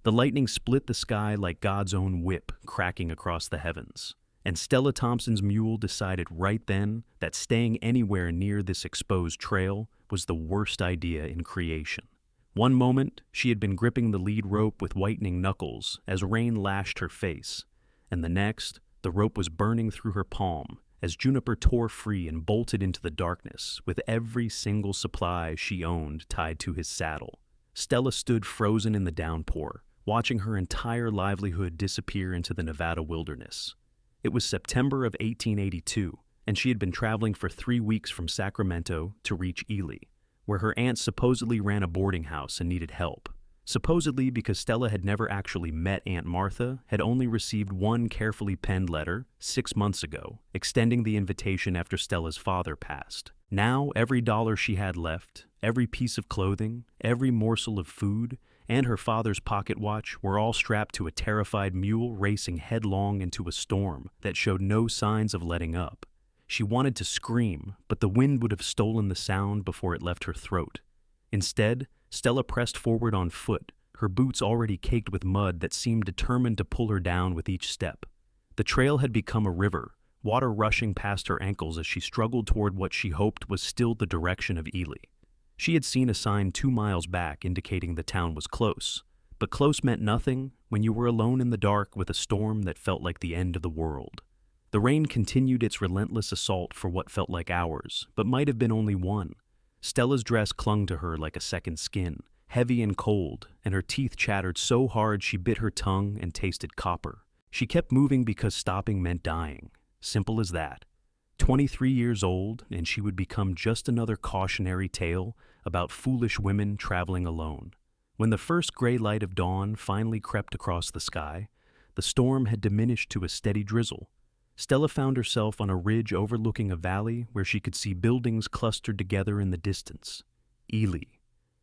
The lightning split the sky like God's own whip cracking across the heavens. And Stella Thompson's mule decided right then that staying anywhere near this exposed trail was the worst idea in creation. One moment, she had been gripping the lead rope with whitening knuckles as rain lashed her face, and the next, the rope was burning through her palm as Juniper tore free and bolted into the darkness with every single supply she owned tied to his saddle. Stella stood frozen in the downpour, watching her entire livelihood disappear into the Nevada wilderness. It was September of 1882, and she had been traveling for 3 weeks from Sacramento to reach Ely, where her aunt supposedly ran a boarding house and needed help. Supposedly because Stella had never actually met Aunt Martha, had only received one carefully penned letter 6 months ago, extending the invitation after Stella's father passed. Now, every dollar she had left, every piece of clothing, every morsel of food, and her father's pocket watch were all strapped to a terrified mule racing headlong into a storm that showed no signs of letting up. She wanted to scream, but the wind would have stolen the sound before it left her throat. Instead, Stella pressed forward on foot, her boots already caked with mud that seemed determined to pull her down with each step. The trail had become a river, water rushing past her ankles as she struggled toward what she hoped was still the direction of Ely. She had seen a sign 2 miles back indicating the town was close, but close meant nothing when you were alone in the dark with a storm that felt like the end of the world. The rain continued its relentless assault for what felt like hours, but might have been only one. Stella's dress clung to her like a second skin, heavy and cold, and her teeth chattered so hard she bit her tongue and tasted copper. She kept moving because stopping meant dying. Simple as that. 23 years old, and she would become just another cautionary tale about foolish women traveling alone. When the first gray light of dawn finally crept across the sky, the storm had diminished to a steady drizzle. Stella found herself on a ridge overlooking a valley where she could see buildings clustered together in the distance. Ely.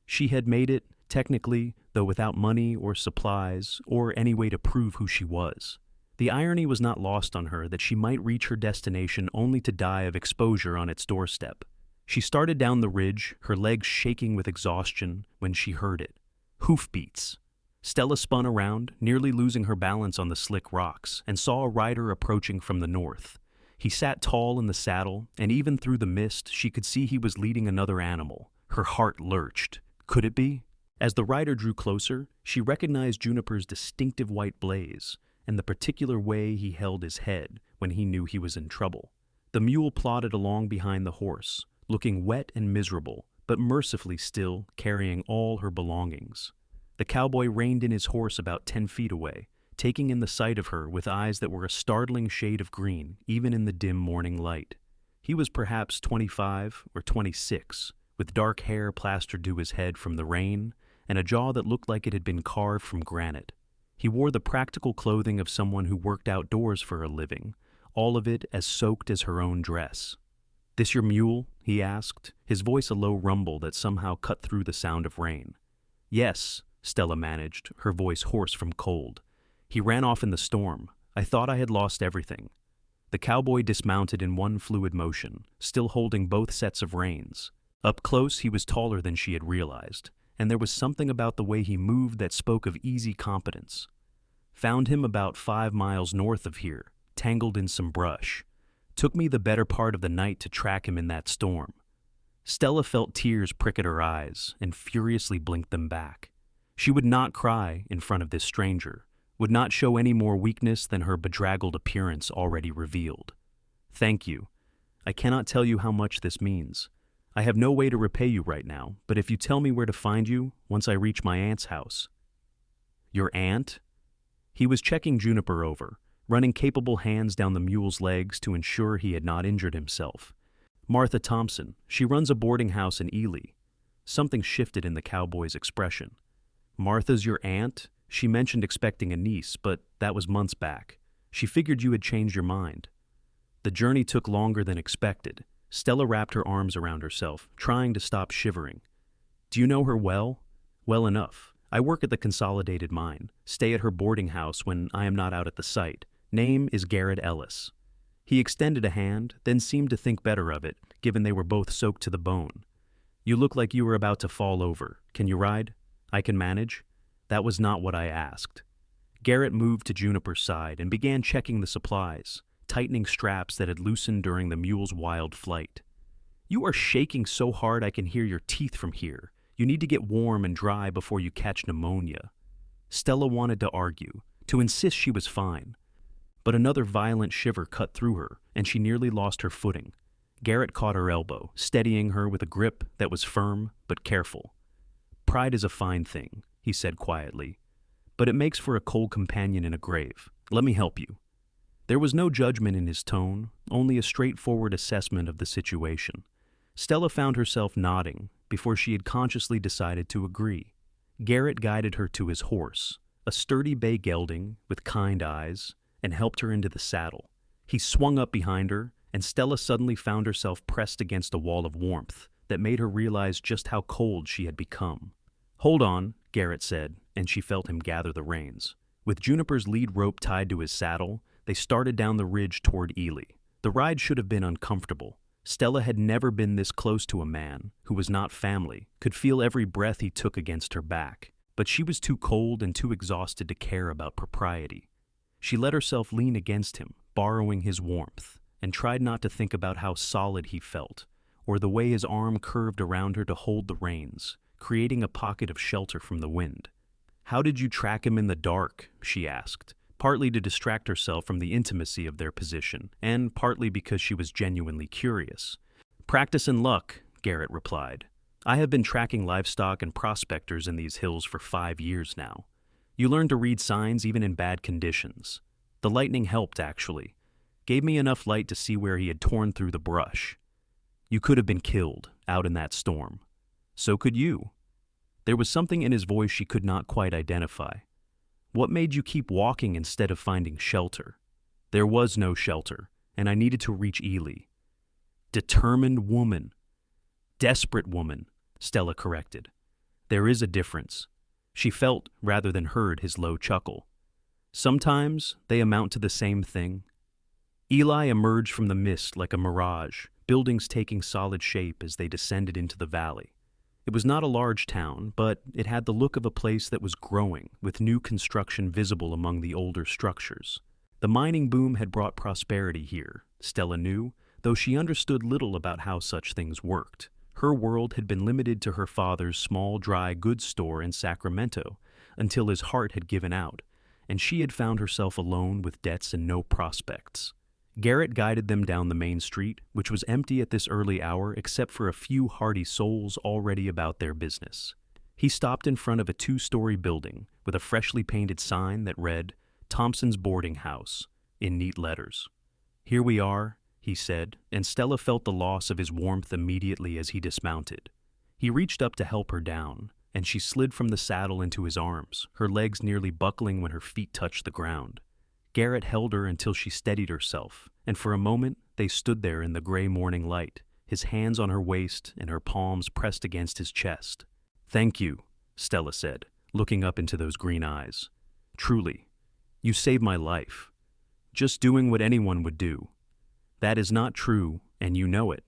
She had made it, technically, though without money or supplies or any way to prove who she was. The irony was not lost on her that she might reach her destination only to die of exposure on its doorstep. She started down the ridge, her legs shaking with exhaustion, when she heard it. Hoofbeats. Stella spun around, nearly losing her balance on the slick rocks, and saw a rider approaching from the north. He sat tall in the saddle, and even through the mist, she could see he was leading another animal. Her heart lurched. Could it be? As the rider drew closer, she recognized Juniper's distinctive white blaze, and the particular way he held his head when he knew he was in trouble. The mule plodded along behind the horse, looking wet and miserable, but mercifully still carrying all her belongings. The cowboy reined in his horse about 10 feet away, taking in the sight of her with eyes that were a startling shade of green, even in the dim morning light. He was perhaps 25 or 26, with dark hair plastered to his head from the rain, and a jaw that looked like it had been carved from granite. He wore the practical clothing of someone who worked outdoors for a living, all of it as soaked as her own dress. "This your mule?" he asked, his voice a low rumble that somehow cut through the sound of rain. "Yes," Stella managed, her voice hoarse from cold. "He ran off in the storm. I thought I had lost everything." The cowboy dismounted in one fluid motion, still holding both sets of reins. Up close, he was taller than she had realized, and there was something about the way he moved that spoke of easy competence. "Found him about 5 miles north of here, tangled in some brush. Took me the better part of the night to track him in that storm." Stella felt tears prick at her eyes and furiously blinked them back. She would not cry in front of this stranger, would not show any more weakness than her bedraggled appearance already revealed. "Thank you. I cannot tell you how much this means. I have no way to repay you right now, but if you tell me where to find you once I reach my aunt's house." "Your aunt?" He was checking Juniper over, running capable hands down the mule's legs to ensure he had not injured himself. "Martha Thompson. She runs a boarding house in Ely." Something shifted in the cowboy's expression. "Martha's your aunt? She mentioned expecting a niece, but that was months back. She figured you had changed your mind." The journey took longer than expected. Stella wrapped her arms around herself, trying to stop shivering. "Do you know her well?" "Well enough. I work at the Consolidated Mine, stay at her boarding house when I am not out at the site. Name is Garrett Ellis." He extended a hand, then seemed to think better of it, given they were both soaked to the bone. "You look like you were about to fall over. Can you ride?" "I can manage." That was not what I asked. Garrett moved to Juniper's side and began checking the supplies, tightening straps that had loosened during the mule's wild flight. You are shaking so hard I can hear your teeth from here. You need to get warm and dry before you catch pneumonia. Stella wanted to argue, to insist she was fine. But another violent shiver cut through her, and she nearly lost her footing. Garrett caught her elbow, steadying her with a grip that was firm but careful. Pride is a fine thing, he said quietly, but it makes for a cold companion in a grave. Let me help you. There was no judgment in his tone, only a straightforward assessment of the situation. Stella found herself nodding before she had consciously decided to agree. Garrett guided her to his horse, a sturdy bay gelding with kind eyes, and helped her into the saddle. He swung up behind her, and Stella suddenly found herself pressed against a wall of warmth that made her realize just how cold she had become. "Hold on," Garrett said, and she felt him gather the reins. With Juniper's lead rope tied to his saddle, they started down the ridge toward Ely. The ride should have been uncomfortable. Stella had never been this close to a man who was not family, could feel every breath he took against her back, but she was too cold and too exhausted to care about propriety. She let herself lean against him, borrowing his warmth, and tried not to think about how solid he felt, or the way his arm curved around her to hold the reins, creating a pocket of shelter from the wind. "How did you track him in the dark?" she asked, partly to distract herself from the intimacy of their position, and partly because she was genuinely curious. "Practice and luck," Garrett replied. "I have been tracking livestock and prospectors in these hills for 5 years now. You learn to read signs even in bad conditions. The lightning helped, actually. Gave me enough light to see where he had torn through the brush. You could have been killed out in that storm. So could you." There was something in his voice she could not quite identify. "What made you keep walking instead of finding shelter?" "There was no shelter, and I needed to reach Ely." "Determined woman." "Desperate woman," Stella corrected. "There is a difference." She felt, rather than heard, his low chuckle. "Sometimes they amount to the same thing." Ely emerged from the mist like a mirage, buildings taking solid shape as they descended into the valley. It was not a large town, but it had the look of a place that was growing, with new construction visible among the older structures. The mining boom had brought prosperity here, Stella knew, though she understood little about how such things worked. Her world had been limited to her father's small dry goods store in Sacramento until his heart had given out, and she had found herself alone with debts and no prospects. Garrett guided them down the main street, which was empty at this early hour except for a few hardy souls already about their business. He stopped in front of a 2-story building with a freshly painted sign that read, "Thompson's Boarding House," in neat letters. "Here we are," he said, and Stella felt the loss of his warmth immediately as he dismounted. He reached up to help her down, and she slid from the saddle into his arms, her legs nearly buckling when her feet touched the ground. Garrett held her until she steadied herself, and for a moment they stood there in the gray morning light, his hands on her waist and her palms pressed against his chest. "Thank you," Stella said, looking up into those green eyes. "Truly, you saved my life. Just doing what anyone would do. That is not true, and you know it."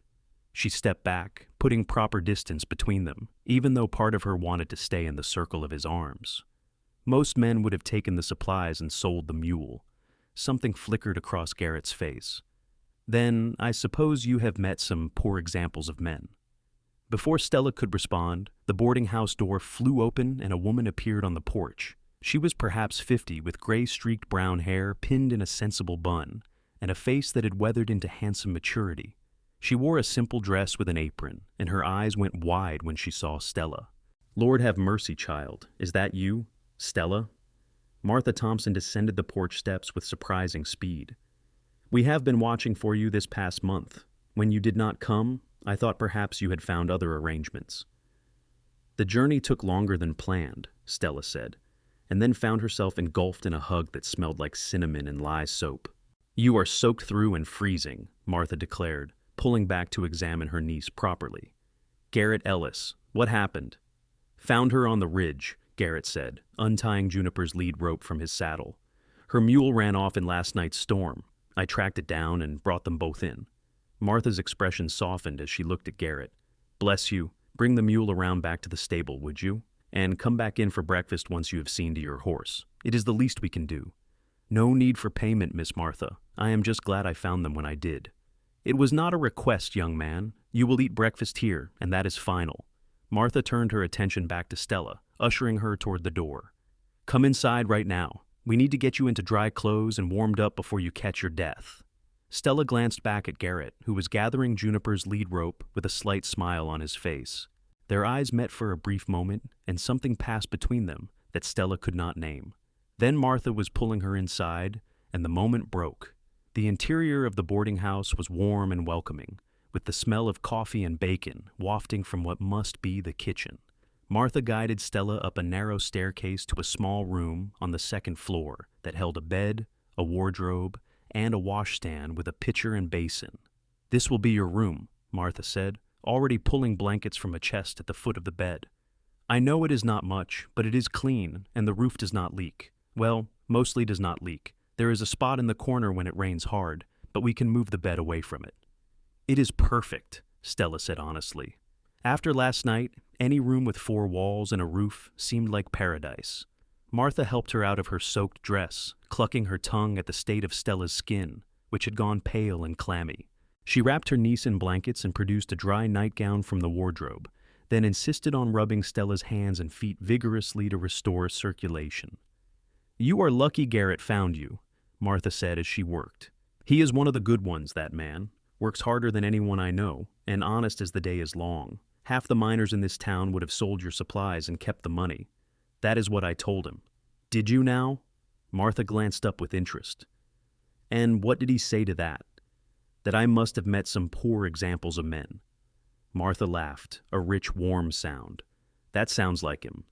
She stepped back, putting proper distance between them, even though part of her wanted to stay in the circle of his arms. Most men would have taken the supplies and sold the mule. Something flickered across Garrett's face. "Then I suppose you have met some poor examples of men." Before Stella could respond, the boarding house door flew open and a woman appeared on the porch. She was perhaps 50, with gray-streaked brown hair pinned in a sensible bun, and a face that had weathered into handsome maturity. She wore a simple dress with an apron, and her eyes went wide when she saw Stella. "Lord have mercy, child. Is that you, Stella?" Martha Thompson descended the porch steps with surprising speed. "We have been watching for you this past month. When you did not come, I thought perhaps you had found other arrangements." "The journey took longer than planned," Stella said, and then found herself engulfed in a hug that smelled like cinnamon and lye soap. "You are soaked through and freezing," Martha declared, pulling back to examine her niece properly. "Garrett Ellis, what happened?" "Found her on the ridge," Garrett said, untying Juniper's lead rope from his saddle. "Her mule ran off in last night's storm. I tracked it down and brought them both in." Martha's expression softened as she looked at Garrett. "Bless you. Bring the mule around back to the stable, would you? and come back in for breakfast once you have seen to your horse. It is the least we can do." "No need for payment, Miss Martha. I am just glad I found them when I did." "It was not a request, young man. You will eat breakfast here, and that is final." Martha turned her attention back to Stella, ushering her toward the door. "Come inside right now. We need to get you into dry clothes and warmed up before you catch your death." Stella glanced back at Garrett, who was gathering Juniper's lead rope with a slight smile on his face. Their eyes met for a brief moment, and something passed between them that Stella could not name. Then Martha was pulling her inside, and the moment broke. The interior of the boarding house was warm and welcoming, with the smell of coffee and bacon wafting from what must be the kitchen. Martha guided Stella up a narrow staircase to a small room on the second floor that held a bed, a wardrobe, and a washstand with a pitcher and basin. "This will be your room," Martha said, already pulling blankets from a chest at the foot of the bed. "I know it is not much, but it is clean, and the roof does not leak. Well, mostly does not leak. There is a spot in the corner when it rains hard, but we can move the bed away from it." "It is perfect," Stella said honestly. After last night, any room with 4 walls and a roof seemed like paradise. Martha helped her out of her soaked dress, clucking her tongue at the state of Stella's skin, which had gone pale and clammy. She wrapped her niece in blankets and produced a dry nightgown from the wardrobe, then insisted on rubbing Stella's hands and feet vigorously to restore circulation. "You are lucky Garrett found you," Martha said as she worked. "He is one of the good ones, that man. Works harder than anyone I know, and honest as the day is long. Half the miners in this town would have sold your supplies and kept the money. That is what I told him." "Did you now?" Martha glanced up with interest. "And what did he say to that?" "That I must have met some poor examples of men." Martha laughed, a rich, warm sound. "That sounds like him.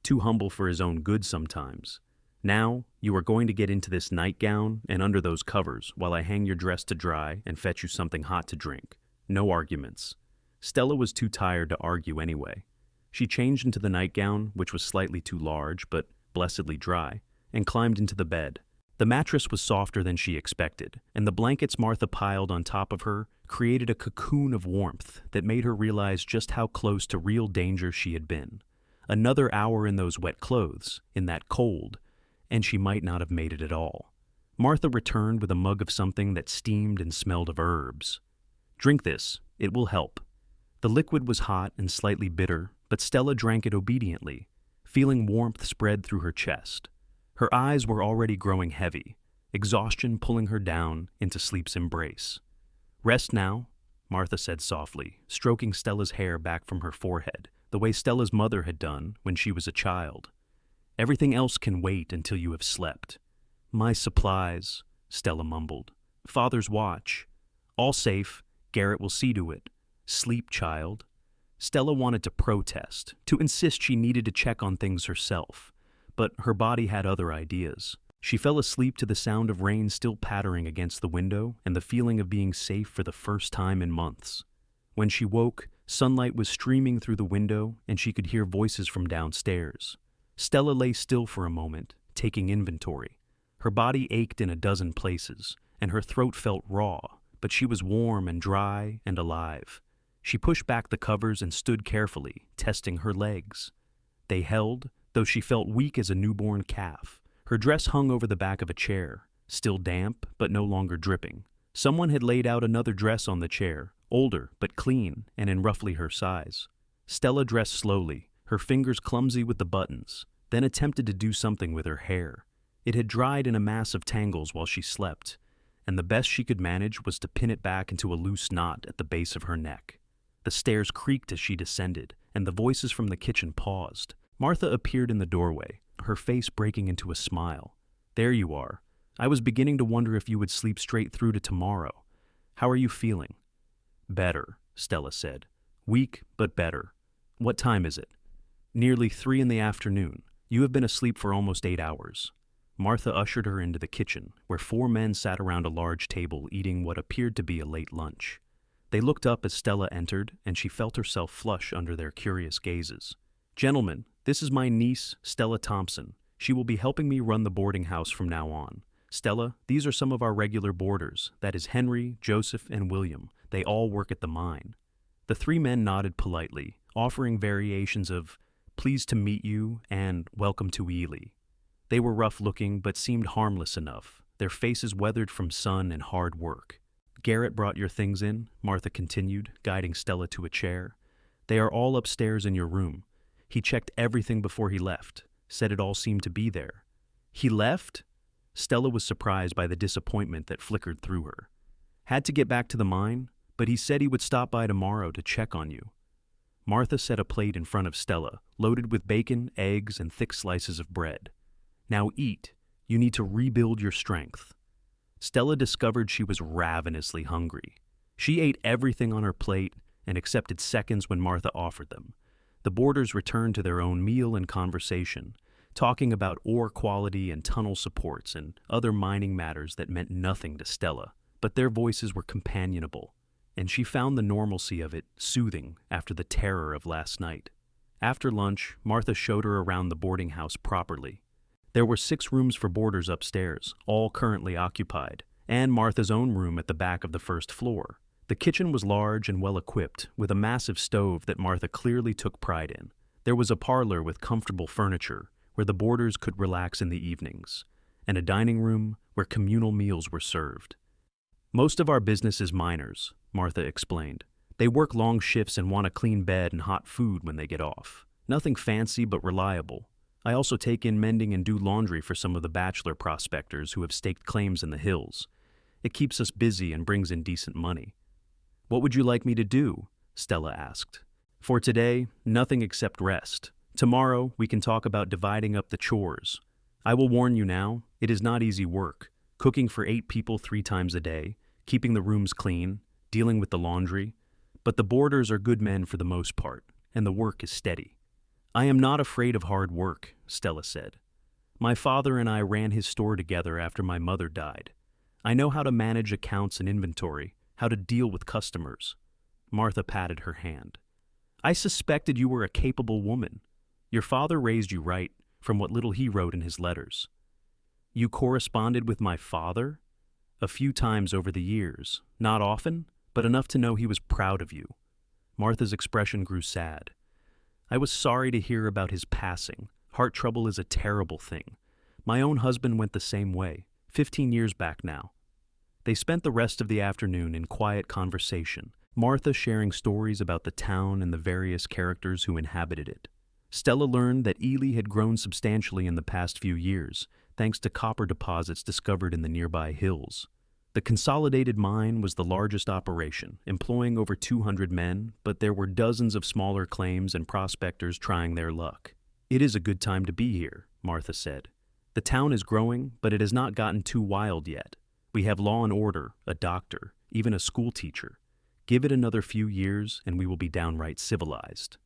Too humble for his own good sometimes. Now, you are going to get into this nightgown and under those covers while I hang your dress to dry and fetch you something hot to drink. No arguments." Stella was too tired to argue anyway. She changed into the nightgown, which was slightly too large but blessedly dry, and climbed into the bed. The mattress was softer than she expected, and the blankets Martha piled on top of her created a cocoon of warmth that made her realize just how close to real danger she had been. Another hour in those wet clothes, in that cold, and she might not have made it at all. Martha returned with a mug of something that steamed and smelled of herbs. "Drink this. It will help." The liquid was hot and slightly bitter, but Stella drank it obediently, feeling warmth spread through her chest. Her eyes were already growing heavy, exhaustion pulling her down into sleep's embrace. "Rest now," Martha said softly, stroking Stella's hair back from her forehead, the way Stella's mother had done when she was a child. "Everything else can wait until you have slept." "My supplies," Stella mumbled. "Father's watch. All safe. Garrett will see to it. Sleep, child." Stella wanted to protest, to insist she needed to check on things herself, but her body had other ideas. She fell asleep to the sound of rain still pattering against the window and the feeling of being safe for the first time in months. When she woke, sunlight was streaming through the window and she could hear voices from downstairs. Stella lay still for a moment, taking inventory. Her body ached in a dozen places, and her throat felt raw, but she was warm and dry and alive. She pushed back the covers and stood carefully, testing her legs. They held, though she felt weak as a newborn calf. Her dress hung over the back of a chair, still damp but no longer dripping. Someone had laid out another dress on the chair, older but clean and in roughly her size. Stella dressed slowly, her fingers clumsy with the buttons, then attempted to do something with her hair. It had dried in a mass of tangles while she slept, and the best she could manage was to pin it back into a loose knot at the base of her neck. The stairs creaked as she descended, and the voices from the kitchen paused. Martha appeared in the doorway, her face breaking into a smile. "There you are. I was beginning to wonder if you would sleep straight through to tomorrow. How are you feeling?" "Better," Stella said. "Weak, but better. What time is it?" "Nearly 3 in the afternoon. You have been asleep for almost 8 hours." Martha ushered her into the kitchen, where 4 men sat around a large table eating what appeared to be a late lunch. They looked up as Stella entered, and she felt herself flush under their curious gazes. "Gentlemen, this is my niece, Stella Thompson. She will be helping me run the boarding house from now on. Stella, these are some of our regular boarders. That is Henry, Joseph, and William. They all work at the mine." The 3 men nodded politely, offering variations of, pleased to meet you, and welcome to Ely." They were rough-looking but seemed harmless enough, their faces weathered from sun and hard work. "Garrett brought your things in," Martha continued, guiding Stella to a chair. "They are all upstairs in your room. He checked everything before he left, said it all seemed to be there." "He left?" Stella was surprised by the disappointment that flickered through her. "Had to get back to the mine, but he said he would stop by tomorrow to check on you." Martha set a plate in front of Stella, loaded with bacon, eggs, and thick slices of bread. "Now eat. You need to rebuild your strength." Stella discovered she was ravenously hungry. She ate everything on her plate and accepted seconds when Martha offered them. The boarders returned to their own meal and conversation, talking about ore quality and tunnel supports and other mining matters that meant nothing to Stella, but their voices were companionable, and she found the normalcy of it soothing after the terror of last night. After lunch, Martha showed her around the boarding house properly. There were 6 rooms for boarders upstairs, all currently occupied, and Martha's own room at the back of the first floor. The kitchen was large and well-equipped, with a massive stove that Martha clearly took pride in. There was a parlor with comfortable furniture, where the boarders could relax in the evenings, and a dining room where communal meals were served. "Most of our business is miners," Martha explained. "They work long shifts and want a clean bed and hot food when they get off. Nothing fancy but reliable. I also take in mending and do laundry for some of the bachelor prospectors who have staked claims in the hills. It keeps us busy and brings in decent money." "What would you like me to do?" Stella asked. "For today, nothing except rest. Tomorrow, we can talk about dividing up the chores. I will warn you now, it is not easy work. Cooking for 8 people 3 times a day, keeping the rooms clean, dealing with the laundry. But the boarders are good men for the most part, and the work is steady." "I am not afraid of hard work," Stella said. "My father and I ran his store together after my mother died. I know how to manage accounts and inventory, how to deal with customers." Martha patted her hand. "I suspected you were a capable woman. Your father raised you right, from what little he wrote in his letters." "You corresponded with my father?" "A few times over the years. Not often, but enough to know he was proud of you." Martha's expression grew sad. "I was sorry to hear about his passing. Heart trouble is a terrible thing. My own husband went the same way, 15 years back now." They spent the rest of the afternoon in quiet conversation, Martha sharing stories about the town and the various characters who inhabited it. Stella learned that Ely had grown substantially in the past few years, thanks to copper deposits discovered in the nearby hills. The consolidated mine was the largest operation, employing over 200 men, but there were dozens of smaller claims and prospectors trying their luck. "It is a good time to be here," Martha said. "The town is growing, but it has not gotten too wild yet. We have law and order, a doctor, even a school teacher. Give it another few years and we will be downright civilized."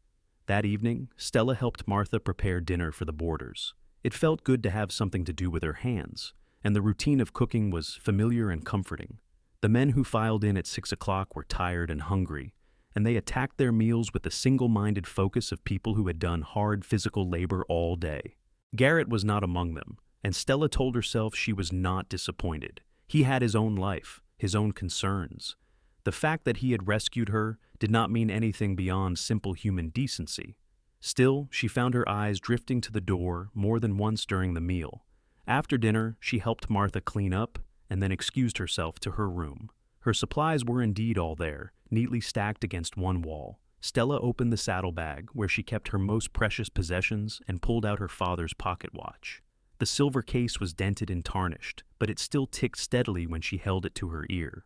That evening, Stella helped Martha prepare dinner for the boarders. It felt good to have something to do with her hands, and the routine of cooking was familiar and comforting. The men who filed in at 6 o'clock were tired and hungry, and they attacked their meals with the single-minded focus of people who had done hard physical labor all day. Garrett was not among them, and Stella told herself she was not disappointed. He had his own life, his own concerns. The fact that he had rescued her did not mean anything beyond simple human decency. Still, she found her eyes drifting to the door more than once during the meal. After dinner, she helped Martha clean up and then excused herself to her room. Her supplies were indeed all there, neatly stacked against one wall. Stella opened the saddlebag where she kept her most precious possessions and pulled out her father's pocket watch. The silver case was dented and tarnished, but it still ticked steadily when she held it to her ear.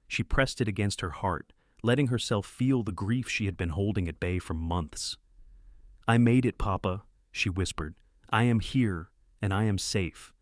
She pressed it against her heart, letting herself feel the grief she had been holding at bay for months. "I made it, Papa," she whispered. "I am here, and I am safe."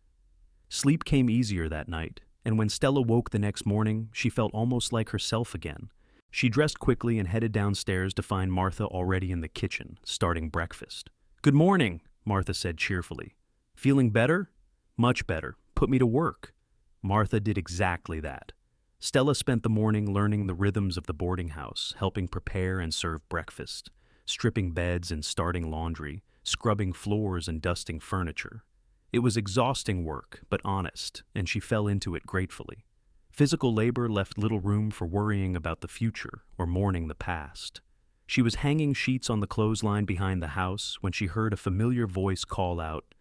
Sleep came easier that night, and when Stella woke the next morning, she felt almost like herself again. She dressed quickly and headed downstairs to find Martha already in the kitchen, starting breakfast. "Good morning," Martha said cheerfully. "Feeling better?" "Much better. Put me to work." Martha did exactly that. Stella spent the morning learning the rhythms of the boarding house, helping prepare and serve breakfast, stripping beds and starting laundry, scrubbing floors and dusting furniture. It was exhausting work, but honest, and she fell into it gratefully. Physical labor left little room for worrying about the future or mourning the past. She was hanging sheets on the clothesline behind the house when she heard a familiar voice call out,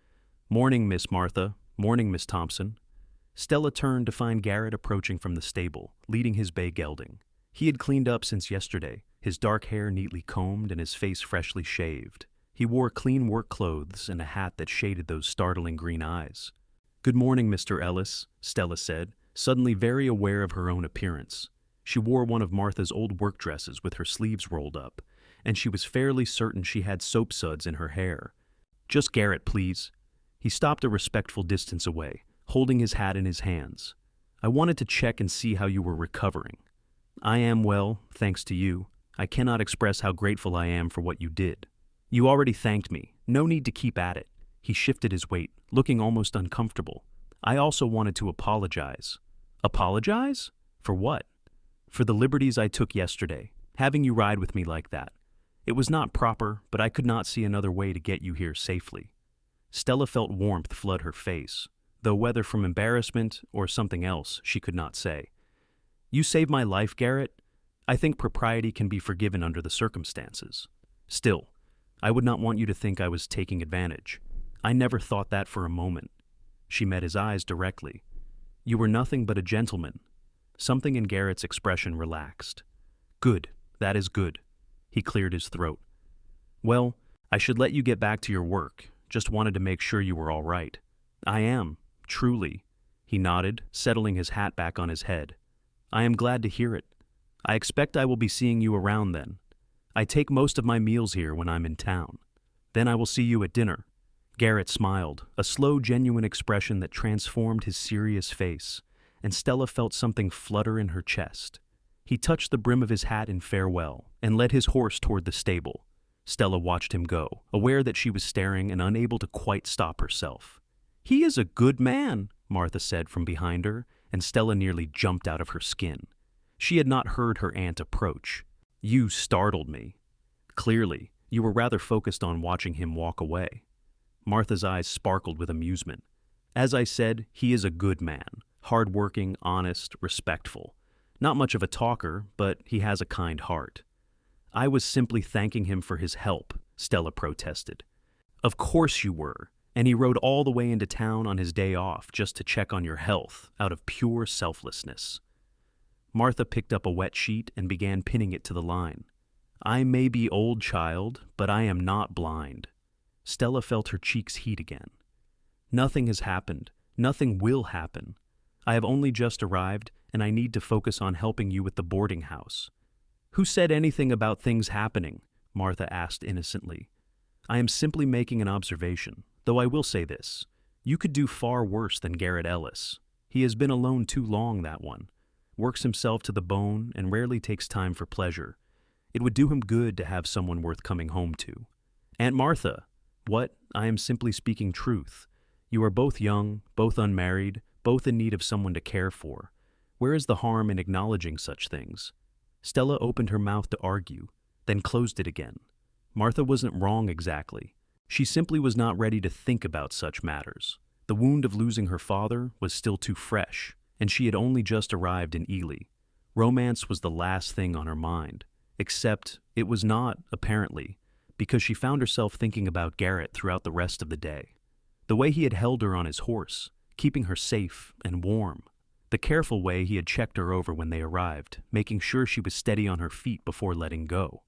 "Morning, Miss Martha. Morning, Miss Thompson." Stella turned to find Garrett approaching from the stable, leading his bay gelding. He had cleaned up since yesterday, his dark hair neatly combed and his face freshly shaved. He wore clean work clothes and a hat that shaded those startling green eyes. "Good morning, Mr. Ellis," Stella said, suddenly very aware of her own appearance. She wore one of Martha's old work dresses with her sleeves rolled up, and she was fairly certain she had soap suds in her hair. "Just Garrett, please." He stopped a respectful distance away, holding his hat in his hands. "I wanted to check and see how you were recovering." "I am well, thanks to you. I cannot express how grateful I am for what you did." "You already thanked me. No need to keep at it." He shifted his weight, looking almost uncomfortable. "I also wanted to apologize." "Apologize? For what?" "For the liberties I took yesterday, having you ride with me like that. It was not proper, but I could not see another way to get you here safely." Stella felt warmth flood her face, though whether from embarrassment or something else she could not say. "You saved my life, Garrett. I think propriety can be forgiven under the circumstances. Still, I would not want you to think I was taking advantage. I never thought that for a moment." She met his eyes directly. "You were nothing but a gentleman." Something in Garrett's expression relaxed. "Good, that is good." He cleared his throat. "Well, I should let you get back to your work. Just wanted to make sure you were all right." "I am, truly." He nodded, settling his hat back on his head. "I am glad to hear it. I expect I will be seeing you around then. I take most of my meals here when I'm in town. Then I will see you at dinner." Garrett smiled, a slow, genuine expression that transformed his serious face, and Stella felt something flutter in her chest. He touched the brim of his hat in farewell and led his horse toward the stable. Stella watched him go, aware that she was staring and unable to quite stop herself. "He is a good man," Martha said from behind her, and Stella nearly jumped out of her skin. She had not heard her aunt approach. "You startled me." Clearly, you were rather focused on watching him walk away. Martha's eyes sparkled with amusement. "As I said, he is a good man, hard-working, honest, respectful. Not much of a talker, but he has a kind heart." "I was simply thanking him for his help," Stella protested. "Of course you were, and he rode all the way into town on his day off just to check on your health, out of pure selflessness." Martha picked up a wet sheet and began pinning it to the line. "I may be old, child, but I am not blind." Stella felt her cheeks heat again. "Nothing has happened. Nothing will happen. I have only just arrived, and I need to focus on helping you with the boarding house." "Who said anything about things happening?" Martha asked innocently. "I am simply making an observation, though I will say this. You could do far worse than Garrett Ellis. He has been alone too long, that one. Works himself to the bone and rarely takes time for pleasure. It would do him good to have someone worth coming home to." "Aunt Martha!" "What? I am simply speaking truth. You are both young, both unmarried, both in need of someone to care for. Where is the harm in acknowledging such things?" Stella opened her mouth to argue, then closed it again. Martha wasn't wrong exactly. She simply was not ready to think about such matters. The wound of losing her father was still too fresh, and she had only just arrived in Ely. Romance was the last thing on her mind, except it was not, apparently, because she found herself thinking about Garrett throughout the rest of the day. The way he had held her on his horse, keeping her safe and warm. The careful way he had checked her over when they arrived, making sure she was steady on her feet before letting go.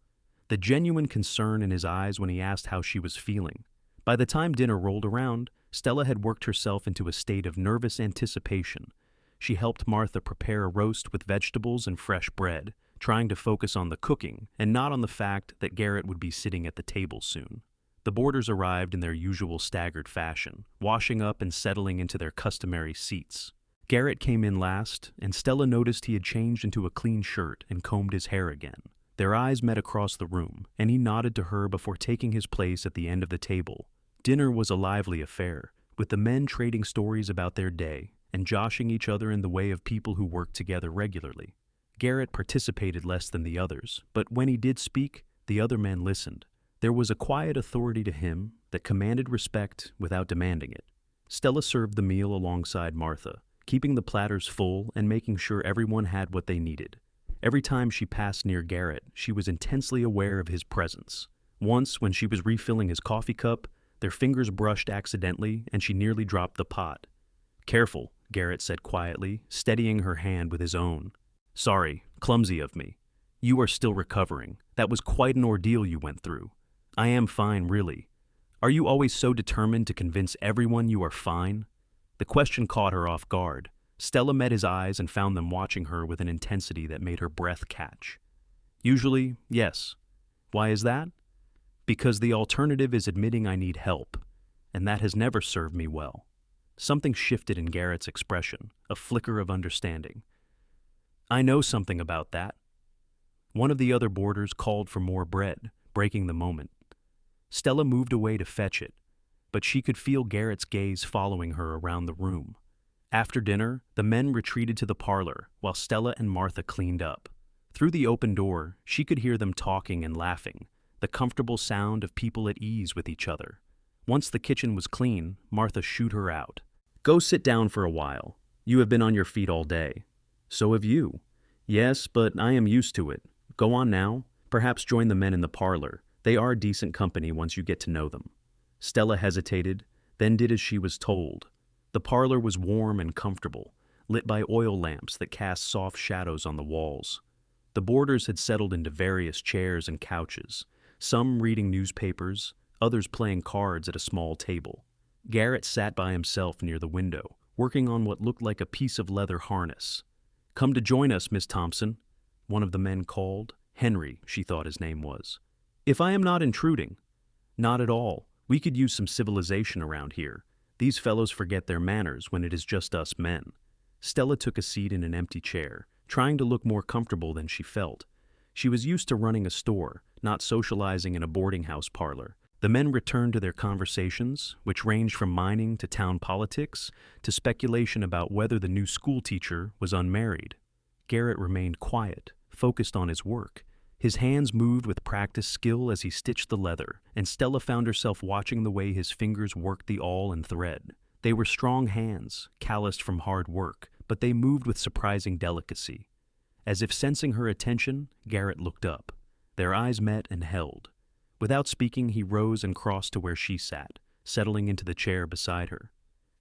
The genuine concern in his eyes when he asked how she was feeling. By the time dinner rolled around, Stella had worked herself into a state of nervous anticipation. She helped Martha prepare a roast with vegetables and fresh bread, trying to focus on the cooking and not on the fact that Garrett would be sitting at the table soon. The boarders arrived in their usual staggered fashion, washing up and settling into their customary seats. Garrett came in last, and Stella noticed he had changed into a clean shirt and combed his hair again. Their eyes met across the room, and he nodded to her before taking his place at the end of the table. Dinner was a lively affair, with the men trading stories about their day and joshing each other in the way of people who worked together regularly. Garrett participated less than the others, but when he did speak, the other men listened. There was a quiet authority to him that commanded respect without demanding it. Stella served the meal alongside Martha, keeping the platters full and making sure everyone had what they needed. Every time she passed near Garrett, she was intensely aware of his presence. Once, when she was refilling his coffee cup, their fingers brushed accidentally and she nearly dropped the pot. "Careful," Garrett said quietly, steadying her hand with his own. "Sorry, clumsy of me. You are still recovering. That was quite an ordeal you went through." "I am fine, really." "Are you always so determined to convince everyone you are fine?" The question caught her off guard. Stella met his eyes and found them watching her with an intensity that made her breath catch. "Usually, yes." "Why is that?" "Because the alternative is admitting I need help, and that has never served me well." Something shifted in Garrett's expression, a flicker of understanding. "I know something about that." One of the other boarders called for more bread, breaking the moment. Stella moved away to fetch it, but she could feel Garrett's gaze following her around the room. After dinner, the men retreated to the parlor while Stella and Martha cleaned up. Through the open door, she could hear them talking and laughing, the comfortable sound of people at ease with each other. Once the kitchen was clean, Martha shooed her out. "Go sit down for a while. You have been on your feet all day." "So have you." "Yes, but I am used to it. Go on now. Perhaps join the men in the parlor. They are decent company once you get to know them." Stella hesitated, then did as she was told. The parlor was warm and comfortable, lit by oil lamps that cast soft shadows on the walls. The boarders had settled into various chairs and couches, some reading newspapers, others playing cards at a small table. Garrett sat by himself near the window, working on what looked like a piece of leather harness. "Come to join us, Miss Thompson," one of the men called. Henry, she thought his name was. "If I am not intruding." "Not at all. We could use some civilization around here. These fellows forget their manners when it is just us men." Stella took a seat in an empty chair, trying to look more comfortable than she felt. She was used to running a store, not socializing in a boarding house parlor. The men returned to their conversations, which ranged from mining to town politics to speculation about whether the new school teacher was unmarried. Garrett remained quiet, focused on his work. His hands moved with practiced skill as he stitched the leather, and Stella found herself watching the way his fingers worked the awl and thread. They were strong hands, calloused from hard work, but they moved with surprising delicacy. As if sensing her attention, Garrett looked up. Their eyes met and held. Without speaking, he rose and crossed to where she sat, settling into the chair beside her.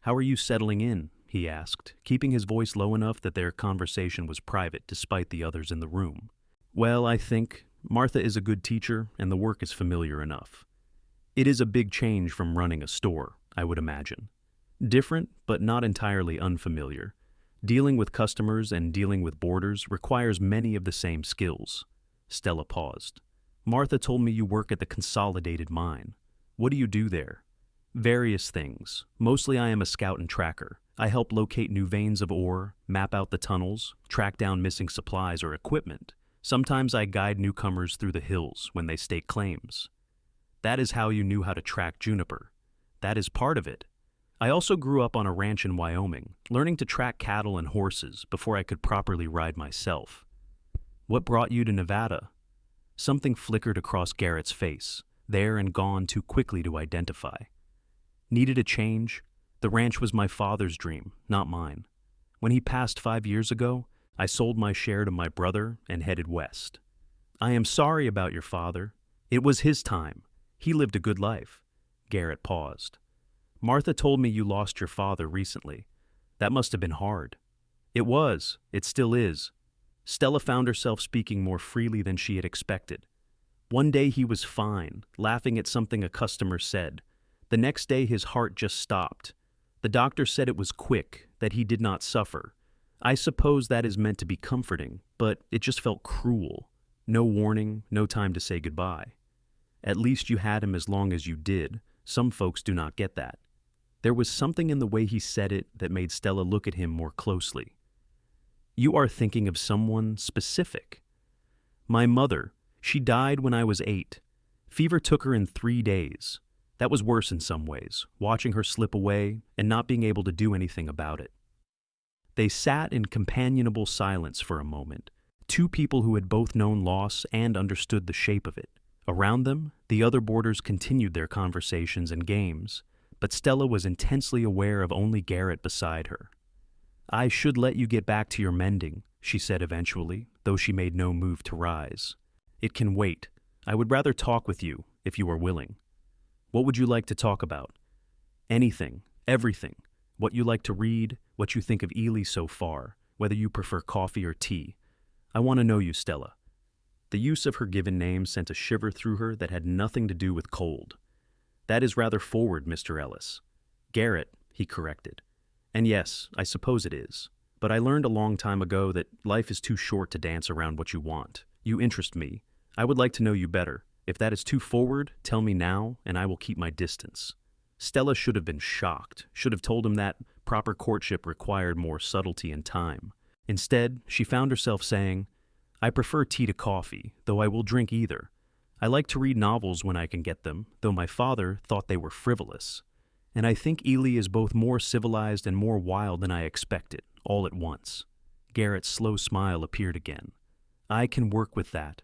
"How are you settling in?" he asked, keeping his voice low enough that their conversation was private despite the others in the room. "Well, I think Martha is a good teacher and the work is familiar enough. It is a big change from running a store, I would imagine. Different, but not entirely unfamiliar. Dealing with customers and dealing with boarders requires many of the same skills." Stella paused. "Martha told me you work at the Consolidated Mine. What do you do there?" "Various things. Mostly I am a scout and tracker. I help locate new veins of ore, map out the tunnels, track down missing supplies or equipment. Sometimes I guide newcomers through the hills when they stake claims." "That is how you knew how to track juniper." "That is part of it. I also grew up on a ranch in Wyoming, learning to track cattle and horses before I could properly ride myself." "What brought you to Nevada?" Something flickered across Garrett's face, there and gone too quickly to identify. "Needed a change. The ranch was my father's dream, not mine. When he passed 5 years ago, I sold my share to my brother and headed west." "I am sorry about your father. It was his time. He lived a good life." Garrett paused. "Martha told me you lost your father recently. That must have been hard." "It was. It still is." Stella found herself speaking more freely than she had expected. One day he was fine, laughing at something a customer said. The next day his heart just stopped. The doctor said it was quick, that he did not suffer. I suppose that is meant to be comforting, but it just felt cruel. No warning, no time to say goodbye. At least you had him as long as you did. Some folks do not get that. There was something in the way he said it that made Stella look at him more closely. "You are thinking of someone specific." "My mother. She died when I was 8. Fever took her in 3 days. That was worse in some ways, watching her slip away and not being able to do anything about it." They sat in companionable silence for a moment, two people who had both known loss and understood the shape of it. Around them, the other boarders continued their conversations and games, but Stella was intensely aware of only Garrett beside her. "I should let you get back to your mending," she said eventually, though she made no move to rise. "It can wait. I would rather talk with you, if you are willing." "What would you like to talk about?" "Anything, everything. What you like to read, what you think of Ely so far, whether you prefer coffee or tea. I want to know you, Stella." The use of her given name sent a shiver through her that had nothing to do with cold. "That is rather forward, Mr. Ellis." "Garrett," he corrected. "And yes, I suppose it is. But I learned a long time ago that life is too short to dance around what you want. You interest me. I would like to know you better. If that is too forward, tell me now, and I will keep my distance." Stella should have been shocked, should have told him that proper courtship required more subtlety and time. Instead, she found herself saying, "I prefer tea to coffee, though I will drink either. I like to read novels when I can get them, though my father thought they were frivolous. And I think Ely is both more civilized and more wild than I expected, all at once." Garrett's slow smile appeared again. "I can work with that."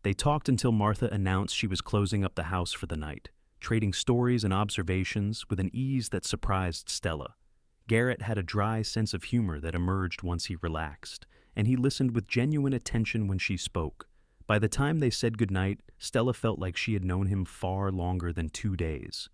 They talked until Martha announced she was closing up the house for the night, trading stories and observations with an ease that surprised Stella. Garrett had a dry sense of humor that emerged once he relaxed, and he listened with genuine attention when she spoke. By the time they said goodnight, Stella felt like she had known him far longer than 2 days.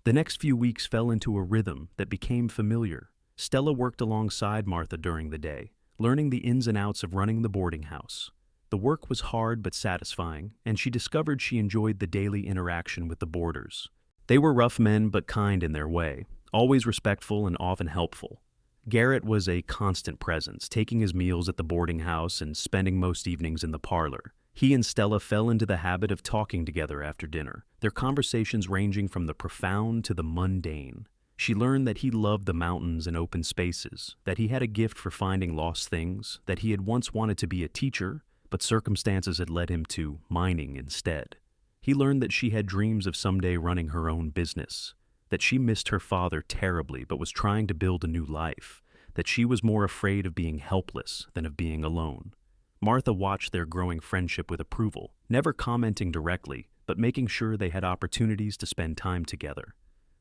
The next few weeks fell into a rhythm that became familiar. Stella worked alongside Martha during the day, learning the ins and outs of running the boarding house. The work was hard but satisfying, and she discovered she enjoyed the daily interaction with the boarders. They were rough men but kind in their way, always respectful and often helpful. Garrett was a constant presence, taking his meals at the boarding house and spending most evenings in the parlor. He and Stella fell into the habit of talking together after dinner, their conversations ranging from the profound to the mundane. She learned that he loved the mountains and open spaces, that he had a gift for finding lost things, that he had once wanted to be a teacher, but circumstances had led him to mining instead. He learned that she had dreams of someday running her own business, that she missed her father terribly but was trying to build a new life, that she was more afraid of being helpless than of being alone. Martha watched their growing friendship with approval, never commenting directly, but making sure they had opportunities to spend time together.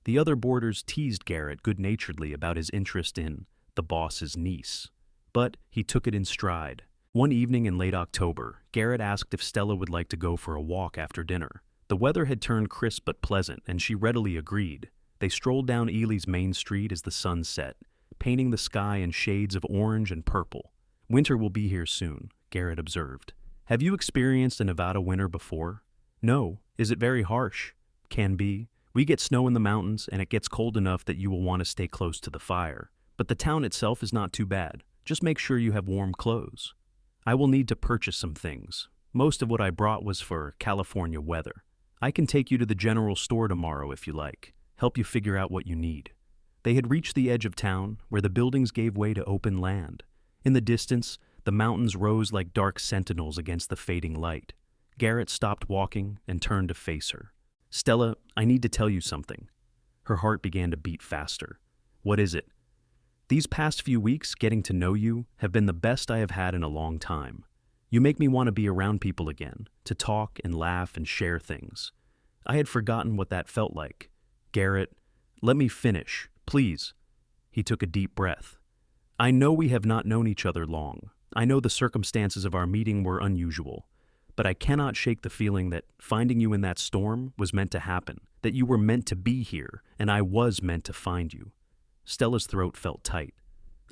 The other boarders teased Garrett good-naturedly about his interest in the boss's niece, but he took it in stride. One evening in late October, Garrett asked if Stella would like to go for a walk after dinner. The weather had turned crisp but pleasant, and she readily agreed. They strolled down Ely's main street as the sun set, painting the sky in shades of orange and purple. "Winter will be here soon," Garrett observed. "Have you experienced a Nevada winter before?" "No. Is it very harsh?" "Can be. We get snow in the mountains, and it gets cold enough that you will want to stay close to the fire. But the town itself is not too bad. Just make sure you have warm clothes." "I will need to purchase some things. Most of what I brought was for California weather. I can take you to the general store tomorrow if you like, help you figure out what you need." They had reached the edge of town, where the buildings gave way to open land. In the distance, the mountains rose like dark sentinels against the fading light. Garrett stopped walking and turned to face her. "Stella, I need to tell you something." Her heart began to beat faster. "What is it?" "These past few weeks, getting to know you, have been the best I have had in a long time. You make me want to be around people again, to talk and laugh and share things. I had forgotten what that felt like. Garrett, let me finish, please." He took a deep breath. "I know we have not known each other long. I know the circumstances of our meeting were unusual. But I cannot shake the feeling that finding you in that storm was meant to happen, that you were meant to be here, and I was meant to find you." Stella's throat felt tight.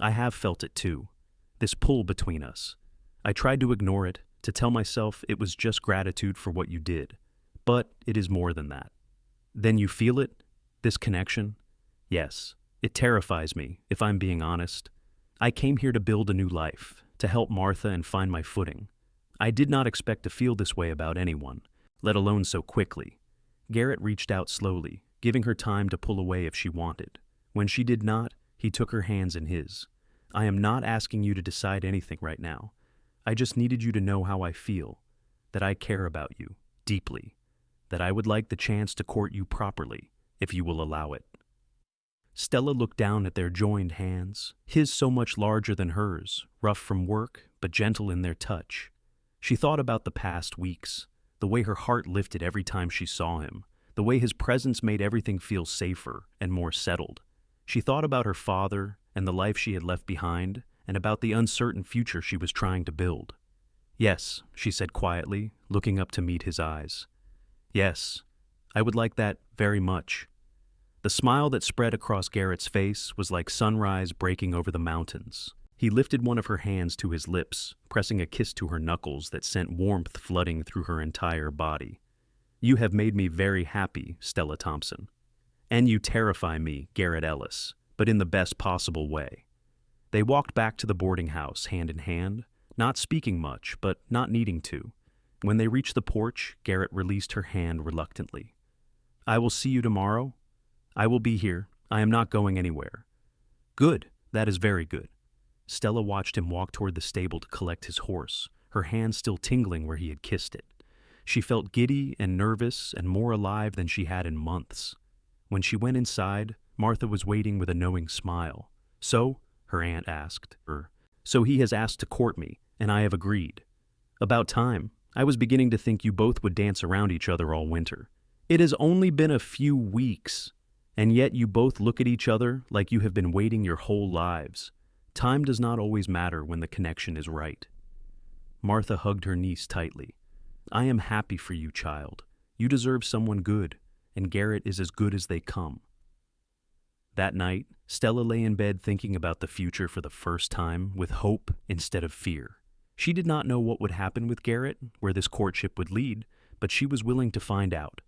"I have felt it too. This pull between us. I tried to ignore it, to tell myself it was just gratitude for what you did. But it is more than that." "Then you feel it? This connection?" "Yes. It terrifies me, if I'm being honest. I came here to build a new life, to help Martha and find my footing. I did not expect to feel this way about anyone, let alone so quickly." Garrett reached out slowly, giving her time to pull away if she wanted. When she did not, he took her hands in his. "I am not asking you to decide anything right now. I just needed you to know how I feel, that I care about you, deeply, that I would like the chance to court you properly, if you will allow it." Stella looked down at their joined hands, his so much larger than hers, rough from work, but gentle in their touch. She thought about the past weeks, the way her heart lifted every time she saw him, the way his presence made everything feel safer and more settled. She thought about her father and the life she had left behind, and about the uncertain future she was trying to build. Yes, she said quietly, looking up to meet his eyes. Yes, I would like that very much. The smile that spread across Garrett's face was like sunrise breaking over the mountains. He lifted one of her hands to his lips, pressing a kiss to her knuckles that sent warmth flooding through her entire body. You have made me very happy, Stella Thompson. And you terrify me, Garrett Ellis, but in the best possible way. They walked back to the boarding house hand in hand, not speaking much, but not needing to. When they reached the porch, Garrett released her hand reluctantly. I will see you tomorrow. I will be here. I am not going anywhere. Good. That is very good. Stella watched him walk toward the stable to collect his horse, her hand still tingling where he had kissed it. She felt giddy and nervous and more alive than she had in months. When she went inside, Martha was waiting with a knowing smile. So, her aunt asked her, so he has asked to court me, and I have agreed. About time. I was beginning to think you both would dance around each other all winter. It has only been a few weeks, and yet you both look at each other like you have been waiting your whole lives. Time does not always matter when the connection is right. Martha hugged her niece tightly. I am happy for you, child. You deserve someone good, and Garrett is as good as they come. That night, Stella lay in bed thinking about the future for the first time with hope instead of fear. She did not know what would happen with Garrett, where this courtship would lead, but she was willing to find out.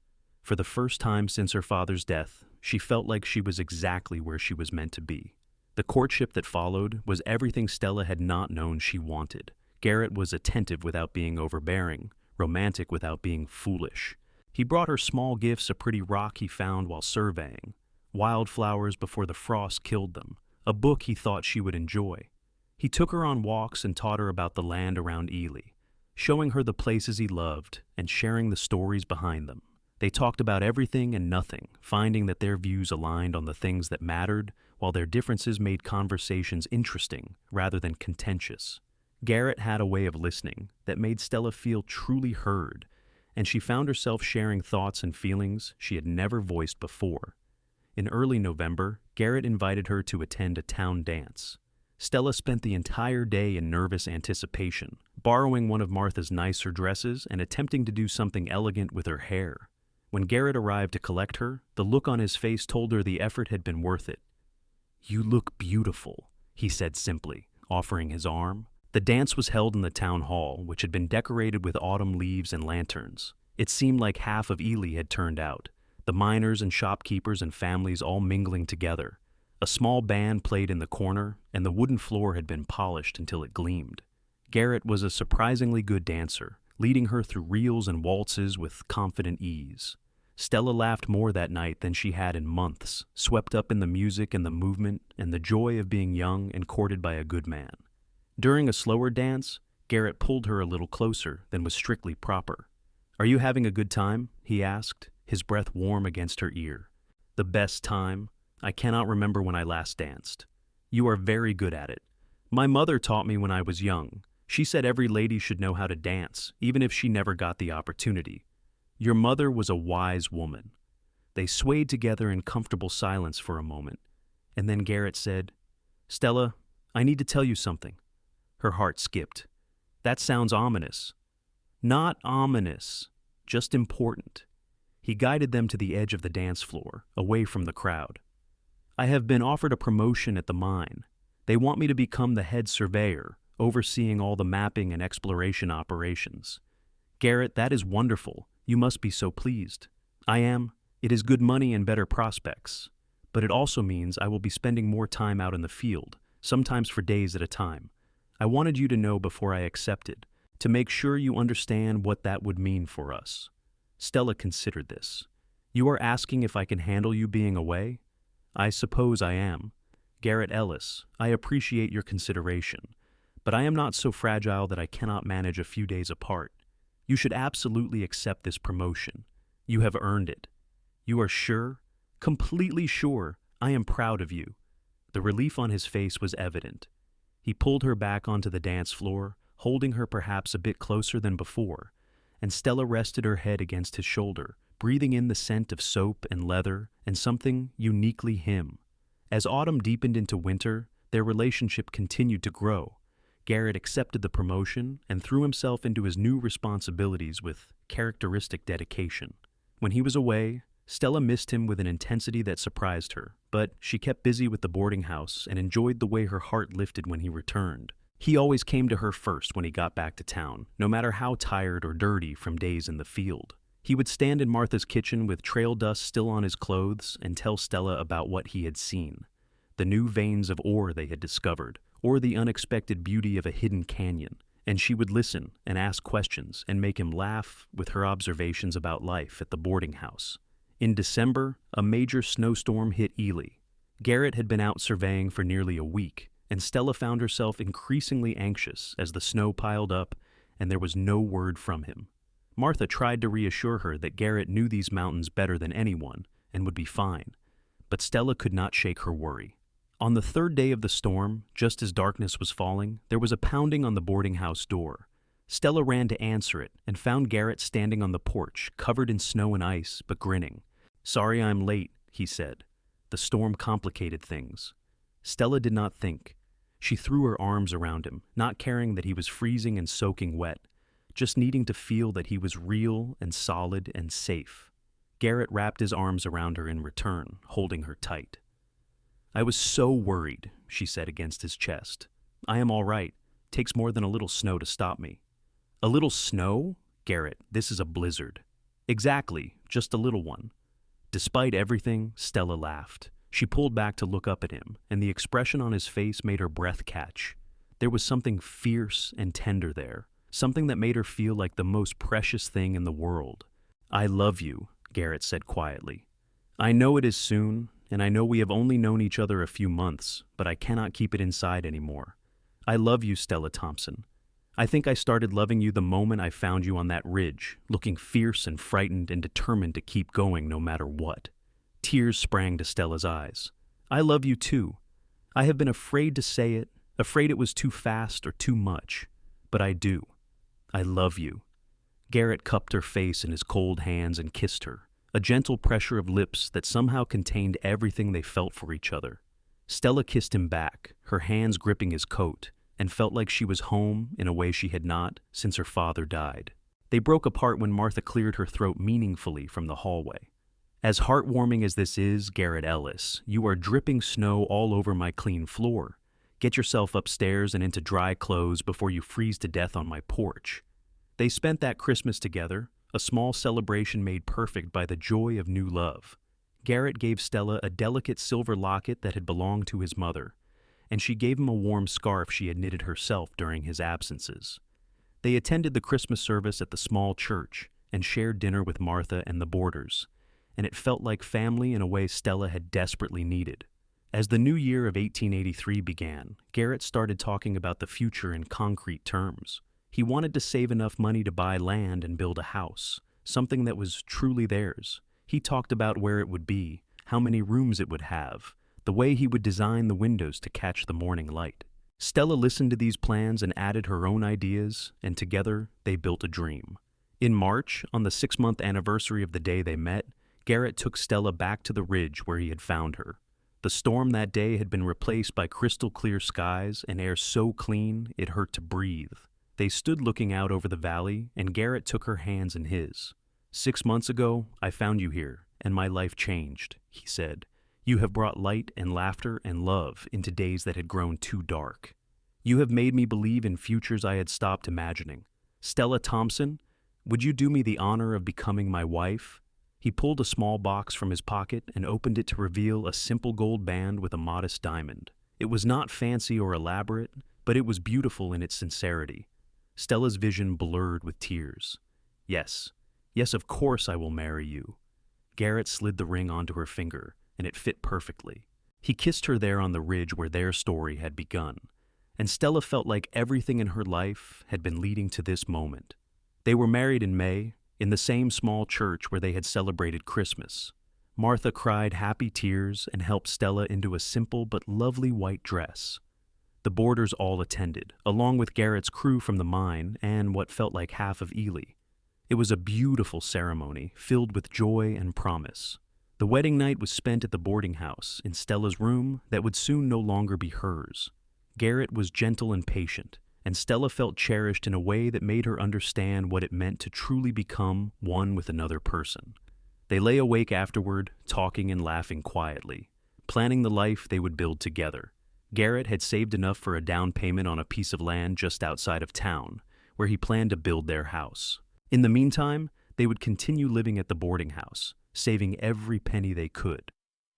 For the first time since her father's death, she felt like she was exactly where she was meant to be. The courtship that followed was everything Stella had not known she wanted. Garrett was attentive without being overbearing, romantic without being foolish. He brought her small gifts, a pretty rock he found while surveying, wildflowers before the frost killed them, a book he thought she would enjoy. He took her on walks and taught her about the land around Ely, showing her the places he loved and sharing the stories behind them. They talked about everything and nothing, finding that their views aligned on the things that mattered, while their differences made conversations interesting rather than contentious. Garrett had a way of listening that made Stella feel truly heard, and she found herself sharing thoughts and feelings she had never voiced before. In early November, Garrett invited her to attend a town dance. Stella spent the entire day in nervous anticipation, borrowing one of Martha's nicer dresses and attempting to do something elegant with her hair. When Garrett arrived to collect her, the look on his face told her the effort had been worth it. You look beautiful, he said simply, offering his arm. The dance was held in the town hall, which had been decorated with autumn leaves and lanterns. It seemed like half of Ely had turned out, the miners and shopkeepers and families all mingling together. A small band played in the corner, and the wooden floor had been polished until it gleamed. Garrett was a surprisingly good dancer, leading her through reels and waltzes with confident ease. Stella laughed more that night than she had in months, swept up in the music and the movement and the joy of being young and courted by a good man. During a slower dance, Garrett pulled her a little closer than was strictly proper. Are you having a good time? He asked, his breath warm against her ear. The best time? I cannot remember when I last danced. You are very good at it. My mother taught me when I was young. She said every lady should know how to dance, even if she never got the opportunity. Your mother was a wise woman. They swayed together in comfortable silence for a moment, and then Garrett said, Stella, I need to tell you something. Her heart skipped. That sounds ominous. Not ominous, just important. He guided them to the edge of the dance floor, away from the crowd. I have been offered a promotion at the mine. They want me to become the head surveyor, overseeing all the mapping and exploration operations. Garrett, that is wonderful. You must be so pleased. I am. It is good money and better prospects. But it also means I will be spending more time out in the field, sometimes for days at a time. I wanted you to know before I accepted, to make sure you understand what that would mean for us. Stella considered this. You are asking if I can handle you being away? I suppose I am. Garrett Ellis, I appreciate your consideration, but I am not so fragile that I cannot manage a few days apart. You should absolutely accept this promotion. You have earned it. You are sure? Completely sure. I am proud of you. The relief on his face was evident. He pulled her back onto the dance floor, holding her perhaps a bit closer than before, and Stella rested her head against his shoulder, breathing in the scent of soap and leather and something uniquely him. As autumn deepened into winter, their relationship continued to grow. Garrett accepted the promotion and threw himself into his new responsibilities with characteristic dedication. When he was away, Stella missed him with an intensity that surprised her, but she kept busy with the boarding house and enjoyed the way her heart lifted when he returned. He always came to her first when he got back to town, no matter how tired or dirty from days in the field. He would stand in Martha's kitchen with trail dust still on his clothes and tell Stella about what he had seen, the new veins of ore they had discovered, or the unexpected beauty of a hidden canyon, and she would listen and ask questions and make him laugh with her observations about life at the boarding house. In December, a major snowstorm hit Ely. Garrett had been out surveying for nearly a week, and Stella found herself increasingly anxious as the snow piled up and there was no word from him. Martha tried to reassure her that Garrett knew these mountains better than anyone and would be fine, but Stella could not shake her worry. On the third day of the storm, just as darkness was falling, there was a pounding on the boarding house door. Stella ran to answer it and found Garrett standing on the porch, covered in snow and ice, but grinning. "Sorry I'm late," he said. The storm complicated things. Stella did not think. She threw her arms around him, not caring that he was freezing and soaking wet, just needing to feel that he was real and solid and safe. Garrett wrapped his arms around her in return, holding her tight. "I was so worried," she said against his chest. "I am all right. Takes more than a little snow to stop me." "A little snow? Garrett, this is a blizzard." "Exactly, just a little one." Despite everything, Stella laughed. She pulled back to look up at him, and the expression on his face made her breath catch. There was something fierce and tender there, something that made her feel like the most precious thing in the world. "I love you," Garrett said quietly. "I know it is soon, and I know we have only known each other a few months, but I cannot keep it inside anymore. I love you, Stella Thompson. I think I started loving you the moment I found you on that ridge, looking fierce and frightened and determined to keep going no matter what." Tears sprang to Stella's eyes. "I love you too. I have been afraid to say it, afraid it was too fast or too much, but I do. I love you." Garrett cupped her face in his cold hands and kissed her, a gentle pressure of lips that somehow contained everything they felt for each other. Stella kissed him back, her hands gripping his coat, and felt like she was home in a way she had not since her father died. They broke apart when Martha cleared her throat meaningfully from the hallway. "As heartwarming as this is, Garrett Ellis, you are dripping snow all over my clean floor. Get yourself upstairs and into dry clothes before you freeze to death on my porch." They spent that Christmas together, a small celebration made perfect by the joy of new love. Garrett gave Stella a delicate silver locket that had belonged to his mother, and she gave him a warm scarf she had knitted herself during his absences. They attended the Christmas service at the small church and shared dinner with Martha and the boarders, and it felt like family in a way Stella had desperately needed. As the new year of 1883 began, Garrett started talking about the future in concrete terms. He wanted to save enough money to buy land and build a house, something that was truly theirs. He talked about where it would be, how many rooms it would have, the way he would design the windows to catch the morning light. Stella listened to these plans and added her own ideas, and together they built a dream. In March, on the 6-month anniversary of the day they met, Garrett took Stella back to the ridge where he had found her. The storm that day had been replaced by crystal-clear skies and air so clean it hurt to breathe. They stood looking out over the valley, and Garrett took her hands in his. "6 months ago, I found you here, and my life changed," he said. "You have brought light and laughter and love into days that had grown too dark. You have made me believe in futures I had stopped imagining. Stella Thompson, would you do me the honor of becoming my wife?" He pulled a small box from his pocket and opened it to reveal a simple gold band with a modest diamond. It was not fancy or elaborate, but it was beautiful in its sincerity. Stella's vision blurred with tears. Yes, of course I will marry you." Garrett slid the ring onto her finger, and it fit perfectly. He kissed her there on the ridge where their story had begun, and Stella felt like everything in her life had been leading to this moment. They were married in May, in the same small church where they had celebrated Christmas. Martha cried happy tears and helped Stella into a simple but lovely white dress. The boarders all attended, along with Garrett's crew from the mine and what felt like half of Ely. It was a beautiful ceremony, filled with joy and promise. The wedding night was spent at the boarding house, in Stella's room that would soon no longer be hers. Garrett was gentle and patient, and Stella felt cherished in a way that made her understand what it meant to truly become one with another person. They lay awake afterward, talking and laughing quietly, planning the life they would build together. Garrett had saved enough for a down payment on a piece of land just outside of town, where he planned to build their house. In the meantime, they would continue living at the boarding house, saving every penny they could.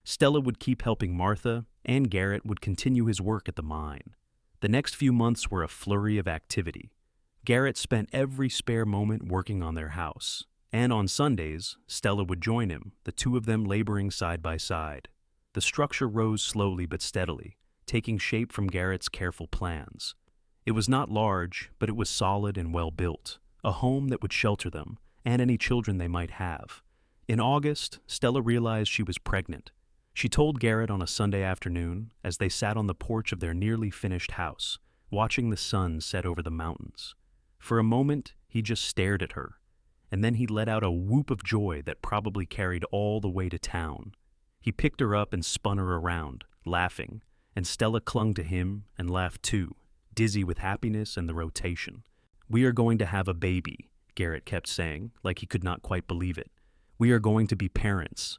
Stella would keep helping Martha, and Garrett would continue his work at the mine. The next few months were a flurry of activity. Garrett spent every spare moment working on their house, and on Sundays, Stella would join him, the two of them laboring side by side. The structure rose slowly but steadily, taking shape from Garrett's careful plans. It was not large, but it was solid and well built, a home that would shelter them and any children they might have. In August, Stella realized she was pregnant. She told Garrett on a Sunday afternoon as they sat on the porch of their nearly finished house, watching the sun set over the mountains. For a moment, he just stared at her, and then he let out a whoop of joy that probably carried all the way to town. He picked her up and spun her around, laughing, and Stella clung to him and laughed too, dizzy with happiness and the rotation. "We are going to have a baby," Garrett kept saying, like he could not quite believe it. "We are going to be parents."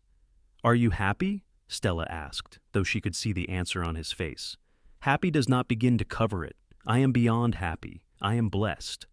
"Are you happy?" Stella asked, though she could see the answer on his face. "Happy does not begin to cover it. I am beyond happy. I am blessed."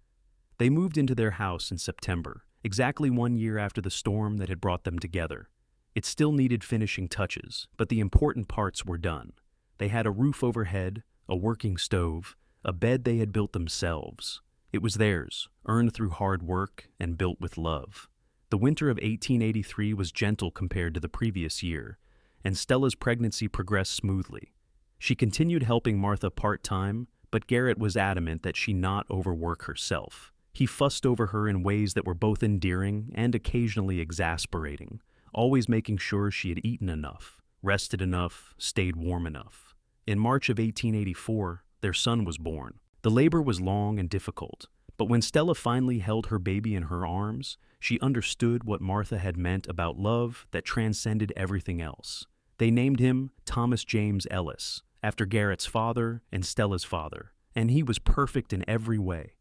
They moved into their house in September, exactly 1 year after the storm that had brought them together. It still needed finishing touches, but the important parts were done. They had a roof overhead, a working stove, a bed they had built themselves. It was theirs, earned through hard work and built with love. The winter of 1883 was gentle compared to the previous year, and Stella's pregnancy progressed smoothly. She continued helping Martha part-time, but Garrett was adamant that she not overwork herself. He fussed over her in ways that were both endearing and occasionally exasperating, always making sure she had eaten enough, rested enough, stayed warm enough. In March of 1884, their son was born. The labor was long and difficult, but when Stella finally held her baby in her arms, she understood what Martha had meant about love that transcended everything else. They named him Thomas James Ellis, after Garrett's father and Stella's father, and he was perfect in every way.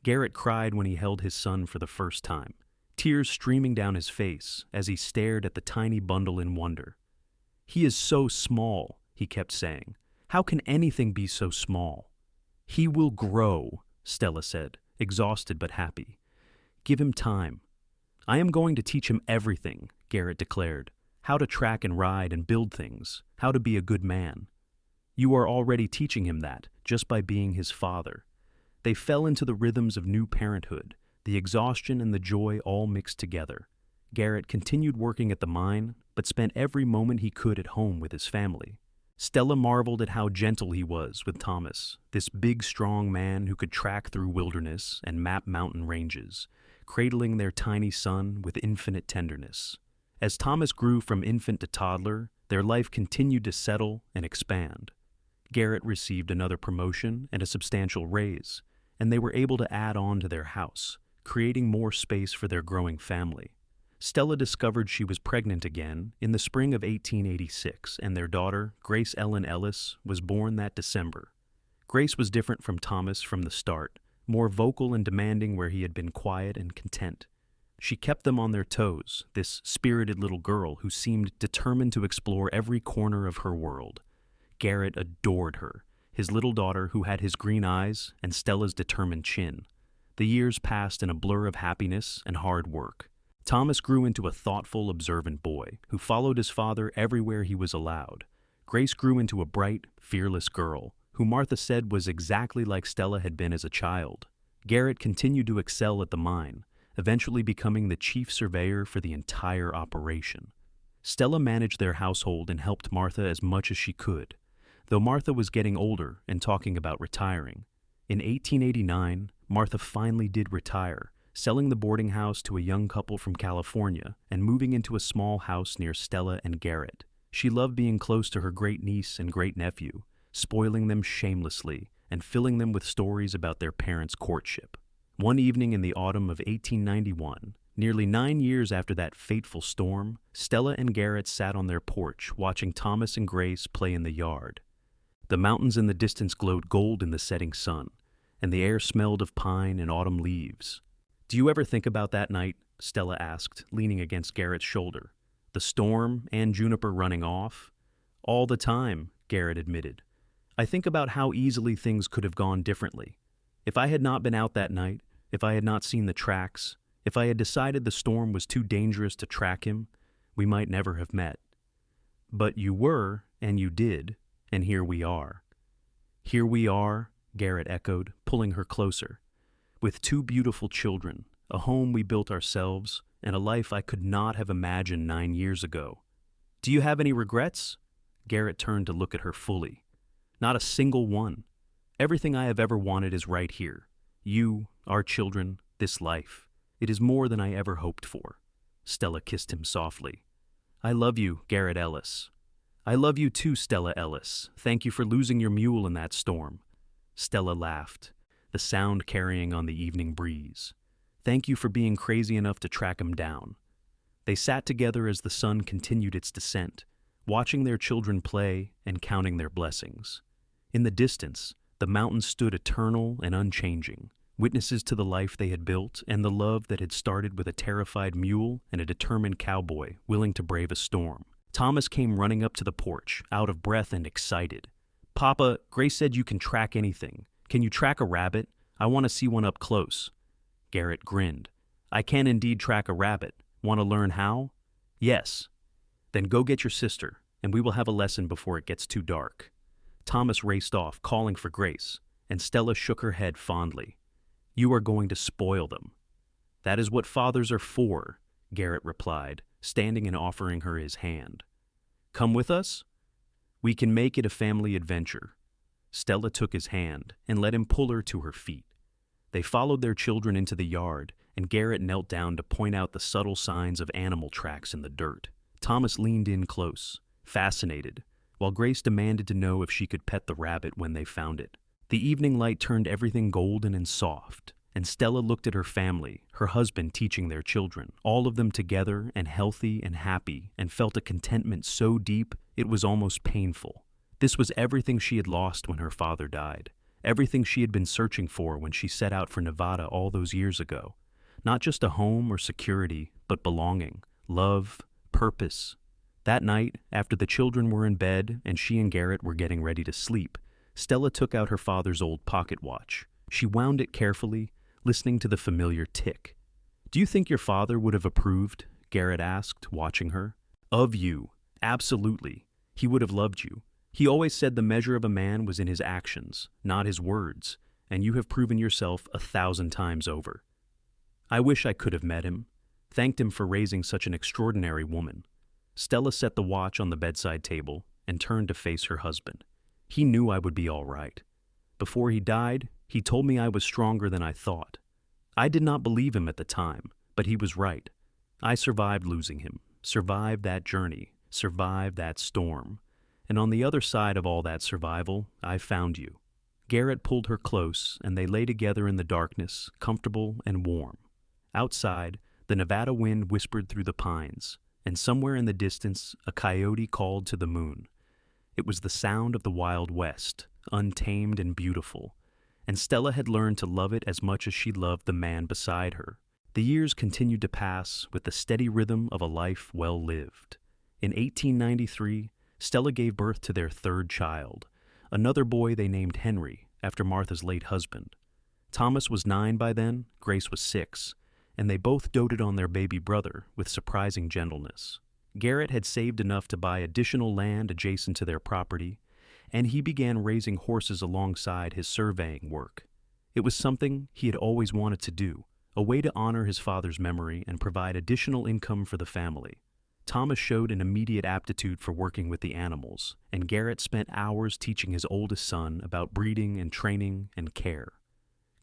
Garrett cried when he held his son for the first time, tears streaming down his face as he stared at the tiny bundle in wonder. "He is so small," he kept saying. "How can anything be so small?" "He will grow," Stella said, exhausted but happy. "Give him time." "I am going to teach him everything," Garrett declared. "How to track and ride and build things, how to be a good man." "You are already teaching him that, just by being his father." They fell into the rhythms of new parenthood, the exhaustion and the joy all mixed together. Garrett continued working at the mine, but spent every moment he could at home with his family. Stella marveled at how gentle he was with Thomas, this big, strong man who could track through wilderness and map mountain ranges, cradling their tiny son with infinite tenderness. As Thomas grew from infant to toddler, their life continued to settle and expand. Garrett received another promotion and a substantial raise, and they were able to add on to their house, creating more space for their growing family. Stella discovered she was pregnant again in the spring of 1886, and their daughter, Grace Ellen Ellis, was born that December. Grace was different from Thomas from the start, more vocal and demanding where he had been quiet and content. She kept them on their toes, this spirited little girl who seemed determined to explore every corner of her world. Garrett adored her, his little daughter who had his green eyes and Stella's determined chin. The years passed in a blur of happiness and hard work. Thomas grew into a thoughtful, observant boy who followed his father everywhere he was allowed. Grace grew into a bright, fearless girl who Martha said was exactly like Stella had been as a child. Garrett continued to excel at the mine, eventually becoming the chief surveyor for the entire operation. Stella managed their household and helped Martha as much as she could, though Martha was getting older and talking about retiring. In 1889, Martha finally did retire, selling the boarding house to a young couple from California and moving into a small house near Stella and Garrett. She loved being close to her great-niece and great-nephew, spoiling them shamelessly and filling them with stories about their parents' courtship. One evening in the autumn of 1891, nearly 9 years after that fateful storm, Stella and Garrett sat on their porch watching Thomas and Grace play in the yard. The mountains in the distance glowed gold in the setting sun, and the air smelled of pine and autumn leaves. "Do you ever think about that night?" Stella asked, leaning against Garrett's shoulder. "The storm and Juniper running off?" "All the time," Garrett admitted. "I think about how easily things could have gone differently. If I had not been out that night, if I had not seen the tracks, if I had decided the storm was too dangerous to track him, we might never have met. But you were, and you did, and here we are." "Here we are," Garrett echoed, pulling her closer. "With two beautiful children, a home we built ourselves, and a life I could not have imagined 9 years ago. Do you have any regrets?" Garrett turned to look at her fully. "Not a single one. Everything I have ever wanted is right here. You, our children, this life. It is more than I ever hoped for." Stella kissed him softly. "I love you, Garrett Ellis." "I love you too, Stella Ellis. Thank you for losing your mule in that storm." Stella laughed, the sound carrying on the evening breeze. "Thank you for being crazy enough to track him down." They sat together as the sun continued its descent, watching their children play and counting their blessings. In the distance, the mountains stood eternal and unchanging, witnesses to the life they had built and the love that had started with a terrified mule and a determined cowboy willing to brave a storm. Thomas came running up to the porch, out of breath and excited. "Papa, Grace said you can track anything. Can you track a rabbit? I want to see one up close." Garrett grinned. "I can indeed track a rabbit. Want to learn how?" "Yes." "Then go get your sister, and we will have a lesson before it gets too dark." Thomas raced off, calling for Grace, and Stella shook her head fondly. "You are going to spoil them." "That is what fathers are for," Garrett replied, standing and offering her his hand. "Come with us? We can make it a family adventure." Stella took his hand and let him pull her to her feet. They followed their children into the yard, and Garrett knelt down to point out the subtle signs of animal tracks in the dirt. Thomas leaned in close, fascinated, while Grace demanded to know if she could pet the rabbit when they found it. The evening light turned everything golden and soft, and Stella looked at her family, her husband teaching their children, all of them together and healthy and happy, and felt a contentment so deep it was almost painful. This was everything she had lost when her father died, everything she had been searching for when she set out for Nevada all those years ago. Not just a home or security, but belonging, love, purpose. That night, after the children were in bed and she and Garrett were getting ready to sleep, Stella took out her father's old pocket watch. She wound it carefully, listening to the familiar tick. "Do you think your father would have approved?" Garrett asked, watching her. "Of you. Absolutely. He would have loved you. He always said the measure of a man was in his actions, not his words, and you have proven yourself 1,000 times over." "I wish I could have met him. Thanked him for raising such an extraordinary woman." Stella set the watch on the bedside table and turned to face her husband. "He knew I would be all right. Before he died, he told me I was stronger than I thought. I did not believe him at the time, but he was right. I survived losing him, survived that journey, survived that storm. And on the other side of all that survival, I found you." Garrett pulled her close, and they lay together in the darkness, comfortable and warm. Outside, the Nevada wind whispered through the pines, and somewhere in the distance, a coyote called to the moon. It was the sound of the Wild West, untamed and beautiful, and Stella had learned to love it as much as she loved the man beside her. The years continued to pass with the steady rhythm of a life well lived. In 1893, Stella gave birth to their third child, another boy they named Henry, after Martha's late husband. Thomas was 9 by then, Grace was 6, and they both doted on their baby brother with surprising gentleness. Garrett had saved enough to buy additional land adjacent to their property, and he began raising horses alongside his surveying work. It was something he had always wanted to do, a way to honor his father's memory and provide additional income for the family. Thomas showed an immediate aptitude for working with the animals, and Garrett spent hours teaching his oldest son about breeding and training and care.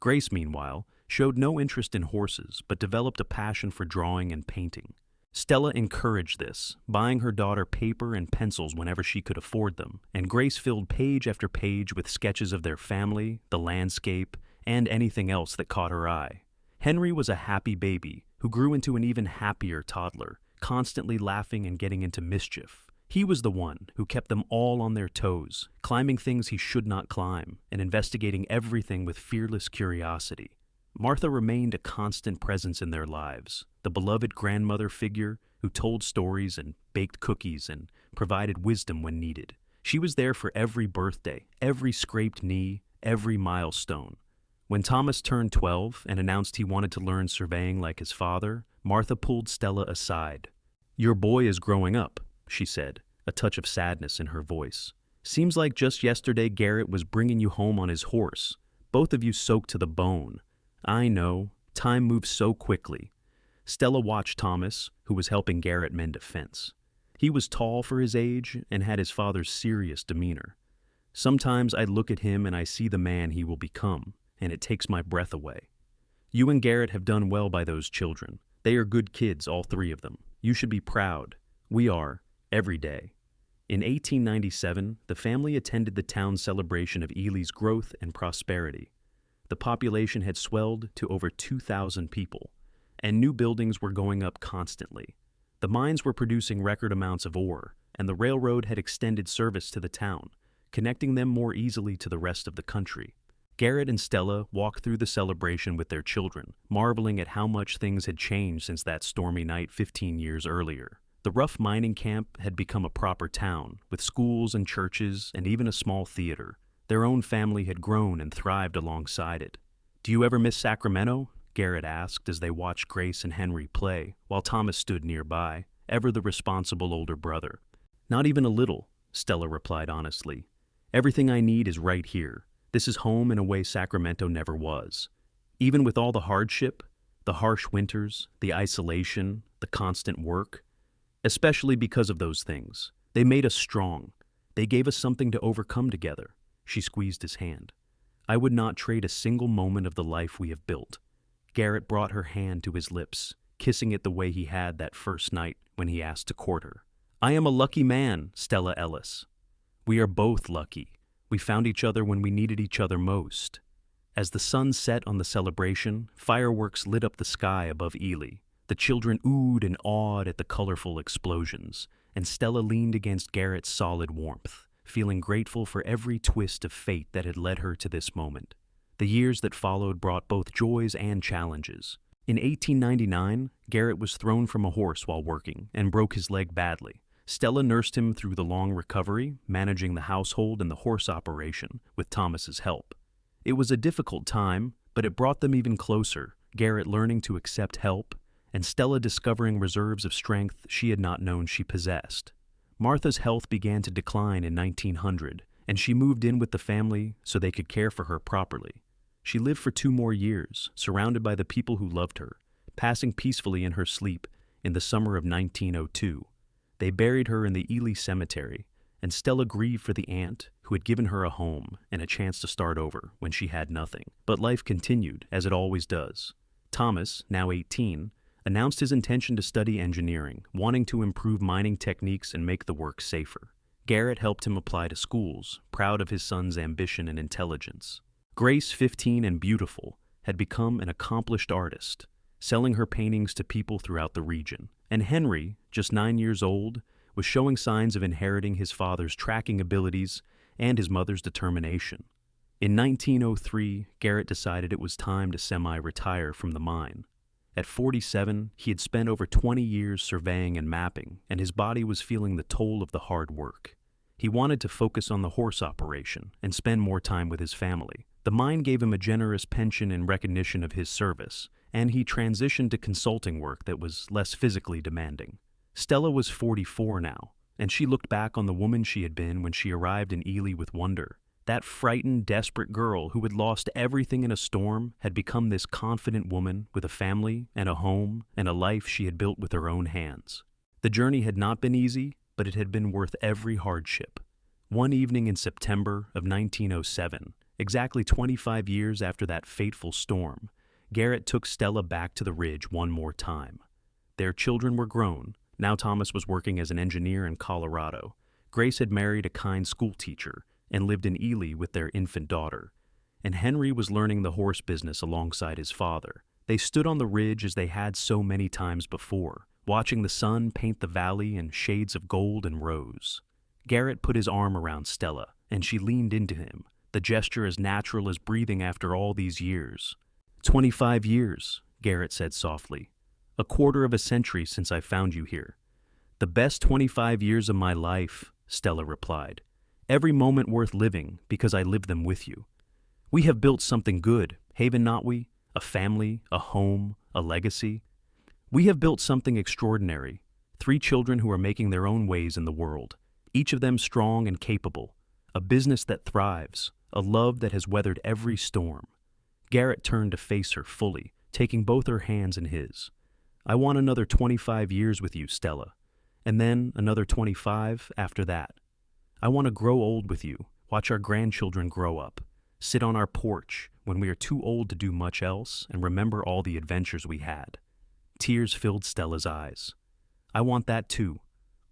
Grace, meanwhile, showed no interest in horses, but developed a passion for drawing and painting. Stella encouraged this, buying her daughter paper and pencils whenever she could afford them, and Grace filled page after page with sketches of their family, the landscape, and anything else that caught her eye. Henry was a happy baby who grew into an even happier toddler, constantly laughing and getting into mischief. He was the one who kept them all on their toes, climbing things he should not climb, and investigating everything with fearless curiosity. Martha remained a constant presence in their lives, the beloved grandmother figure who told stories and baked cookies and provided wisdom when needed. She was there for every birthday, every scraped knee, every milestone. When Thomas turned 12 and announced he wanted to learn surveying like his father, Martha pulled Stella aside. "Your boy is growing up," she said, a touch of sadness in her voice. "Seems like just yesterday Garrett was bringing you home on his horse. Both of you soaked to the bone. I know, time moves so quickly." Stella watched Thomas, who was helping Garrett mend a fence. He was tall for his age and had his father's serious demeanor. "Sometimes I look at him and I see the man he will become, and it takes my breath away. You and Garrett have done well by those children. They are good kids, all three of them. You should be proud. We are, every day." In 1897, the family attended the town's celebration of Ely's growth and prosperity. The population had swelled to over 2,000 people, and new buildings were going up constantly. The mines were producing record amounts of ore, and the railroad had extended service to the town, connecting them more easily to the rest of the country. Garrett and Stella walked through the celebration with their children, marveling at how much things had changed since that stormy night 15 years earlier. The rough mining camp had become a proper town, with schools and churches and even a small theater. Their own family had grown and thrived alongside it. "Do you ever miss Sacramento?" Garrett asked as they watched Grace and Henry play, while Thomas stood nearby, ever the responsible older brother. "Not even a little," Stella replied honestly. "Everything I need is right here. This is home in a way Sacramento never was. Even with all the hardship, the harsh winters, the isolation, the constant work, especially because of those things, they made us strong. They gave us something to overcome together." She squeezed his hand. "I would not trade a single moment of the life we have built." Garrett brought her hand to his lips, kissing it the way he had that first night when he asked to court her. "I am a lucky man, Stella Ellis. We are both lucky. We found each other when we needed each other most." As the sun set on the celebration, fireworks lit up the sky above Ely. The children oohed and awed at the colorful explosions, and Stella leaned against Garrett's solid warmth, feeling grateful for every twist of fate that had led her to this moment. The years that followed brought both joys and challenges. In 1899, Garrett was thrown from a horse while working and broke his leg badly. Stella nursed him through the long recovery, managing the household and the horse operation with Thomas's help. It was a difficult time, but it brought them even closer, Garrett learning to accept help, and Stella discovering reserves of strength she had not known she possessed. Martha's health began to decline in 1900, and she moved in with the family so they could care for her properly. She lived for 2 more years, surrounded by the people who loved her, passing peacefully in her sleep in the summer of 1902. They buried her in the Ely Cemetery, and Stella grieved for the aunt who had given her a home and a chance to start over when she had nothing. But life continued, as it always does. Thomas, now 18, announced his intention to study engineering, wanting to improve mining techniques and make the work safer. Garrett helped him apply to schools, proud of his son's ambition and intelligence. Grace, 15 and beautiful, had become an accomplished artist, selling her paintings to people throughout the region. And Henry, just 9 years old, was showing signs of inheriting his father's tracking abilities and his mother's determination. In 1903, Garrett decided it was time to semi-retire from the mine. At 47, he had spent over 20 years surveying and mapping, and his body was feeling the toll of the hard work. He wanted to focus on the horse operation and spend more time with his family. The mine gave him a generous pension in recognition of his service, and he transitioned to consulting work that was less physically demanding. Stella was 44 now, and she looked back on the woman she had been when she arrived in Ely with wonder. That frightened, desperate girl who had lost everything in a storm had become this confident woman with a family and a home and a life she had built with her own hands. The journey had not been easy, but it had been worth every hardship. One evening in September of 1907, exactly 25 years after that fateful storm, Garrett took Stella back to the ridge one more time. Their children were grown. Now Thomas was working as an engineer in Colorado. Grace had married a kind schoolteacher and lived in Ely with their infant daughter. And Henry was learning the horse business alongside his father. They stood on the ridge as they had so many times before, watching the sun paint the valley in shades of gold and rose. Garrett put his arm around Stella, and she leaned into him, the gesture as natural as breathing after all these years. 25 years, Garrett said softly. A quarter of a century since I found you here. The best 25 years of my life, Stella replied. Every moment worth living because I lived them with you. We have built something good, haven't not we? A family, a home, a legacy. We have built something extraordinary. 3 children who are making their own ways in the world, each of them strong and capable. A business that thrives, a love that has weathered every storm. Garrett turned to face her fully, taking both her hands in his. I want another 25 years with you, Stella. And then another 25 after that. I want to grow old with you, watch our grandchildren grow up, sit on our porch when we are too old to do much else, and remember all the adventures we had. Tears filled Stella's eyes. I want that too.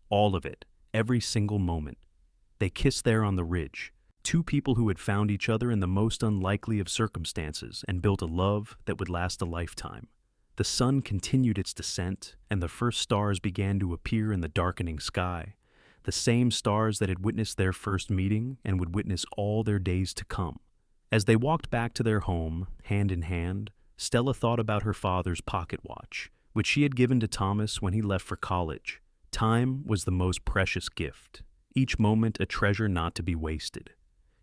All of it, every single moment. They kissed there on the ridge, 2 people who had found each other in the most unlikely of circumstances and built a love that would last a lifetime. The sun continued its descent, and the first stars began to appear in the darkening sky, the same stars that had witnessed their first meeting and would witness all their days to come. As they walked back to their home, hand in hand, Stella thought about her father's pocket watch, which she had given to Thomas when he left for college. Time was the most precious gift, each moment a treasure not to be wasted.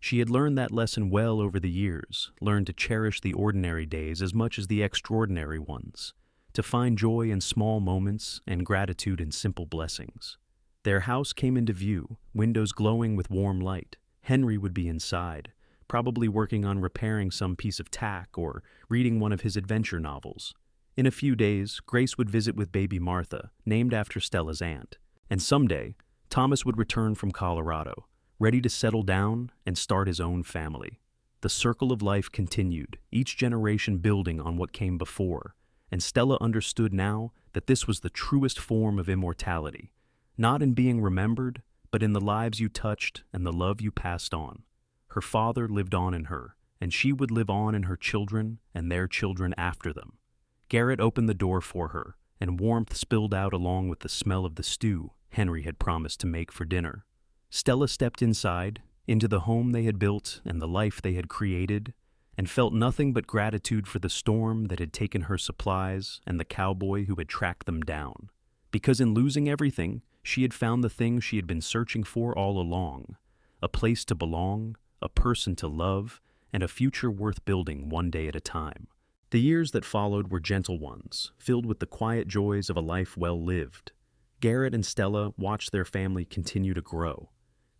She had learned that lesson well over the years, learned to cherish the ordinary days as much as the extraordinary ones, to find joy in small moments and gratitude in simple blessings. Their house came into view, windows glowing with warm light. Henry would be inside, probably working on repairing some piece of tack or reading one of his adventure novels. In a few days, Grace would visit with baby Martha, named after Stella's aunt. And someday, Thomas would return from Colorado, ready to settle down and start his own family. The circle of life continued, each generation building on what came before, and Stella understood now that this was the truest form of immortality, not in being remembered, but in the lives you touched and the love you passed on. Her father lived on in her, and she would live on in her children and their children after them. Garrett opened the door for her, and warmth spilled out along with the smell of the stew Henry had promised to make for dinner. Stella stepped inside, into the home they had built and the life they had created, and felt nothing but gratitude for the storm that had taken her supplies and the cowboy who had tracked them down. Because in losing everything, she had found the thing she had been searching for all along, a place to belong, a person to love, and a future worth building one day at a time. The years that followed were gentle ones, filled with the quiet joys of a life well lived. Garrett and Stella watched their family continue to grow.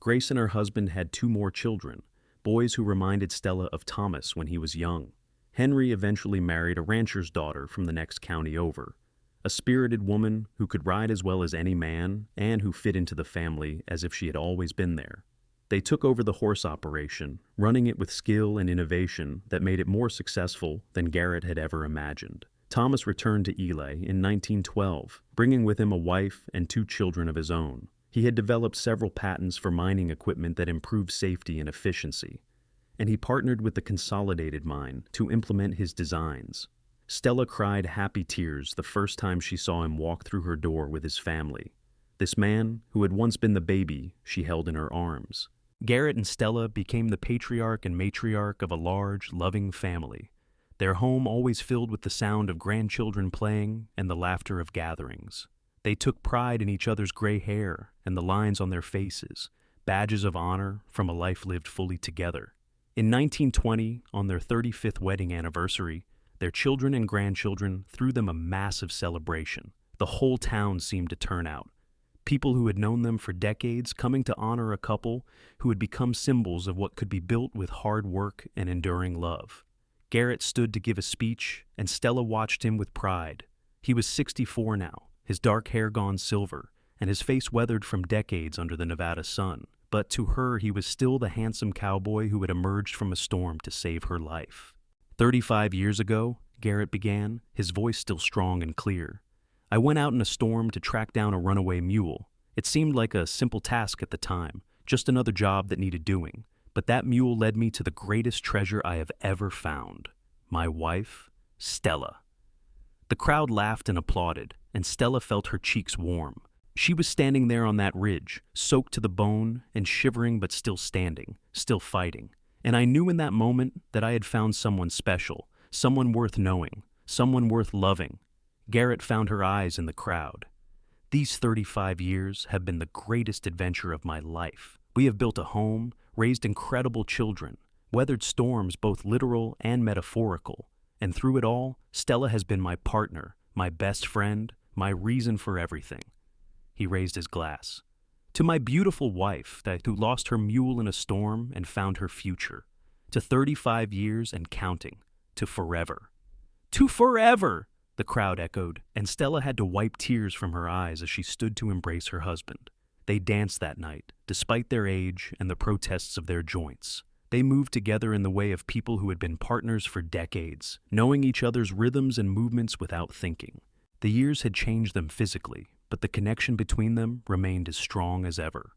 Grace and her husband had 2 more children, boys who reminded Stella of Thomas when he was young. Henry eventually married a rancher's daughter from the next county over, a spirited woman who could ride as well as any man and who fit into the family as if she had always been there. They took over the horse operation, running it with skill and innovation that made it more successful than Garrett had ever imagined. Thomas returned to Ely in 1912, bringing with him a wife and 2 children of his own. He had developed several patents for mining equipment that improved safety and efficiency, and he partnered with the Consolidated Mine to implement his designs. Stella cried happy tears the first time she saw him walk through her door with his family, this man who had once been the baby she held in her arms. Garrett and Stella became the patriarch and matriarch of a large, loving family, their home always filled with the sound of grandchildren playing and the laughter of gatherings. They took pride in each other's gray hair and the lines on their faces, badges of honor from a life lived fully together. In 1920, on their 35th wedding anniversary, their children and grandchildren threw them a massive celebration. The whole town seemed to turn out. People who had known them for decades coming to honor a couple who had become symbols of what could be built with hard work and enduring love. Garrett stood to give a speech, and Stella watched him with pride. He was 64 now, his dark hair gone silver, and his face weathered from decades under the Nevada sun. But to her, he was still the handsome cowboy who had emerged from a storm to save her life. 35 years ago, Garrett began, his voice still strong and clear. I went out in a storm to track down a runaway mule. It seemed like a simple task at the time, just another job that needed doing. But that mule led me to the greatest treasure I have ever found. My wife, Stella. The crowd laughed and applauded, and Stella felt her cheeks warm. She was standing there on that ridge, soaked to the bone and shivering but still standing, still fighting. And I knew in that moment that I had found someone special, someone worth knowing, someone worth loving. Garrett found her eyes in the crowd. These 35 years have been the greatest adventure of my life. We have built a home, raised incredible children, weathered storms both literal and metaphorical. And through it all, Stella has been my partner, my best friend, my reason for everything. He raised his glass. To my beautiful wife who lost her mule in a storm and found her future. To 35 years and counting. To forever. To forever! The crowd echoed, and Stella had to wipe tears from her eyes as she stood to embrace her husband. They danced that night, despite their age and the protests of their joints. They moved together in the way of people who had been partners for decades, knowing each other's rhythms and movements without thinking. The years had changed them physically, but the connection between them remained as strong as ever.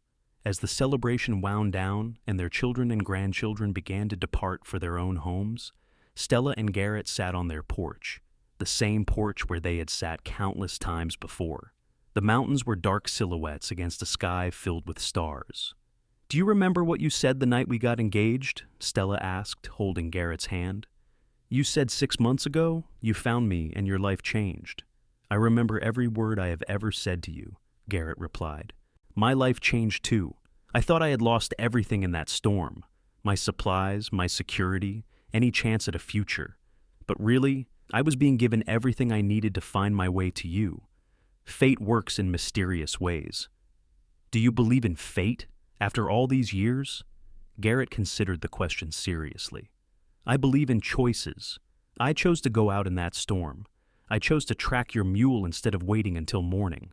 As the celebration wound down and their children and grandchildren began to depart for their own homes, Stella and Garrett sat on their porch, the same porch where they had sat countless times before. The mountains were dark silhouettes against a sky filled with stars. "Do you remember what you said the night we got engaged?" Stella asked, holding Garrett's hand. "You said 6 months ago, you found me and your life changed." "I remember every word I have ever said to you," Garrett replied. "My life changed too. I thought I had lost everything in that storm. My supplies, my security, any chance at a future. But really, I was being given everything I needed to find my way to you. Fate works in mysterious ways." "Do you believe in fate? After all these years?" Garrett considered the question seriously. "I believe in choices. I chose to go out in that storm. I chose to track your mule instead of waiting until morning.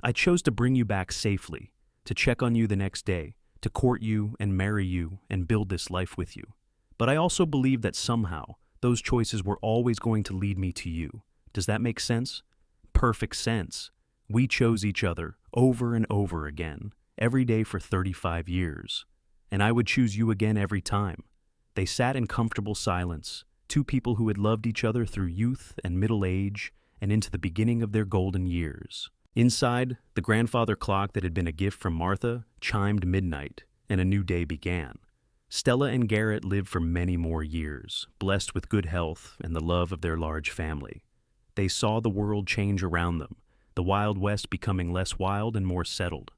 I chose to bring you back safely, to check on you the next day, to court you and marry you and build this life with you. But I also believe that somehow, those choices were always going to lead me to you. Does that make sense?" "Perfect sense. We chose each other over and over again, every day for 35 years. And I would choose you again every time." They sat in comfortable silence, two people who had loved each other through youth and middle age and into the beginning of their golden years. Inside, the grandfather clock that had been a gift from Martha chimed midnight, and a new day began. Stella and Garrett lived for many more years, blessed with good health and the love of their large family. They saw the world change around them, the Wild West becoming less wild and more settled.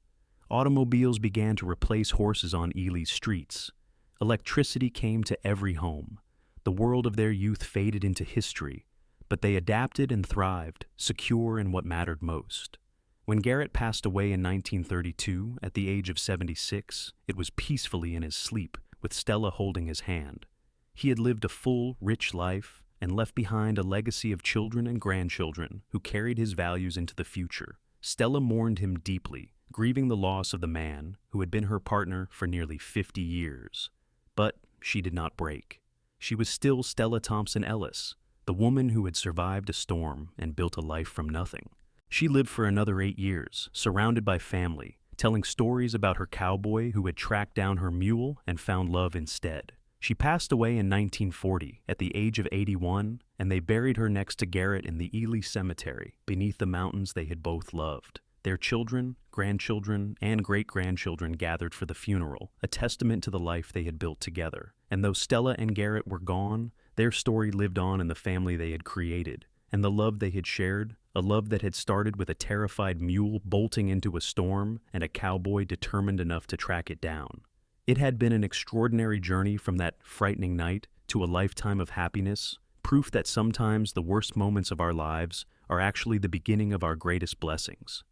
Automobiles began to replace horses on Ely's streets. Electricity came to every home. The world of their youth faded into history, but they adapted and thrived, secure in what mattered most. When Garrett passed away in 1932 at the age of 76, it was peacefully in his sleep, with Stella holding his hand. He had lived a full, rich life and left behind a legacy of children and grandchildren who carried his values into the future. Stella mourned him deeply, grieving the loss of the man who had been her partner for nearly 50 years. But she did not break. She was still Stella Thompson Ellis, the woman who had survived a storm and built a life from nothing. She lived for another 8 years, surrounded by family, telling stories about her cowboy who had tracked down her mule and found love instead. She passed away in 1940 at the age of 81, and they buried her next to Garrett in the Ely Cemetery, beneath the mountains they had both loved. Their children, grandchildren, and great-grandchildren gathered for the funeral, a testament to the life they had built together. And though Stella and Garrett were gone, their story lived on in the family they had created, and the love they had shared, a love that had started with a terrified mule bolting into a storm and a cowboy determined enough to track it down. It had been an extraordinary journey from that frightening night to a lifetime of happiness, proof that sometimes the worst moments of our lives are actually the beginning of our greatest blessings.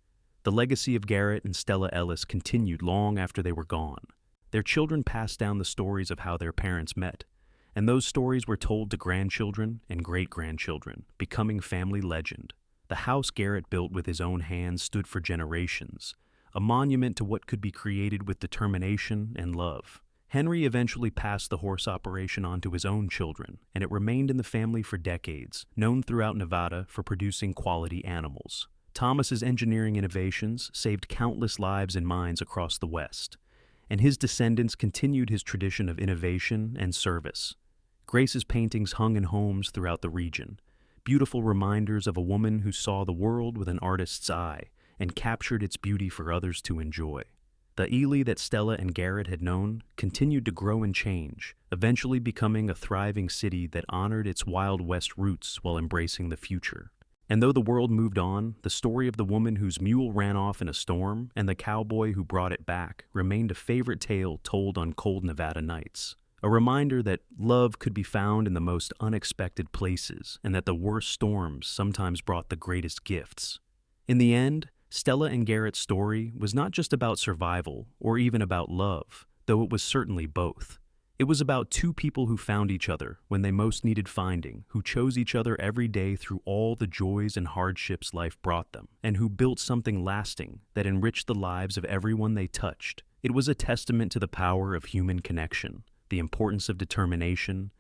The legacy of Garrett and Stella Ellis continued long after they were gone. Their children passed down the stories of how their parents met, and those stories were told to grandchildren and great-grandchildren, becoming family legend. The house Garrett built with his own hands stood for generations, a monument to what could be created with determination and love. Henry eventually passed the horse operation on to his own children, and it remained in the family for decades, known throughout Nevada for producing quality animals. Thomas's engineering innovations saved countless lives and minds across the West, and his descendants continued his tradition of innovation and service. Grace's paintings hung in homes throughout the region, beautiful reminders of a woman who saw the world with an artist's eye and captured its beauty for others to enjoy. The Ely that Stella and Garrett had known continued to grow and change, eventually becoming a thriving city that honored its Wild West roots while embracing the future. And though the world moved on, the story of the woman whose mule ran off in a storm and the cowboy who brought it back remained a favorite tale told on cold Nevada nights. A reminder that love could be found in the most unexpected places and that the worst storms sometimes brought the greatest gifts. In the end, Stella and Garrett's story was not just about survival or even about love, though it was certainly both. It was about two people who found each other when they most needed finding, who chose each other every day through all the joys and hardships life brought them, and who built something lasting that enriched the lives of everyone they touched. It was a testament to the power of human connection, the importance of determination,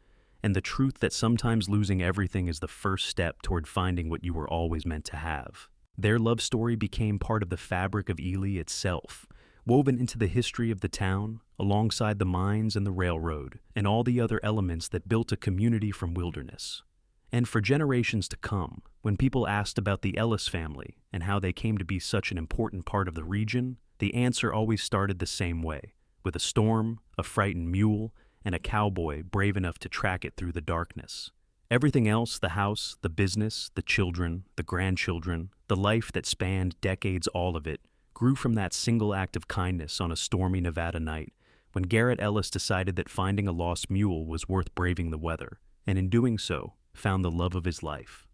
and the truth that sometimes losing everything is the first step toward finding what you were always meant to have. Their love story became part of the fabric of Ely itself, woven into the history of the town, alongside the mines and the railroad, and all the other elements that built a community from wilderness. And for generations to come, when people asked about the Ellis family and how they came to be such an important part of the region, the answer always started the same way, with a storm, a frightened mule, and a cowboy brave enough to track it through the darkness. Everything else, the house, the business, the children, the grandchildren, the life that spanned decades, all of it, grew from that single act of kindness on a stormy Nevada night when Garrett Ellis decided that finding a lost mule was worth braving the weather, and in doing so, found the love of his life.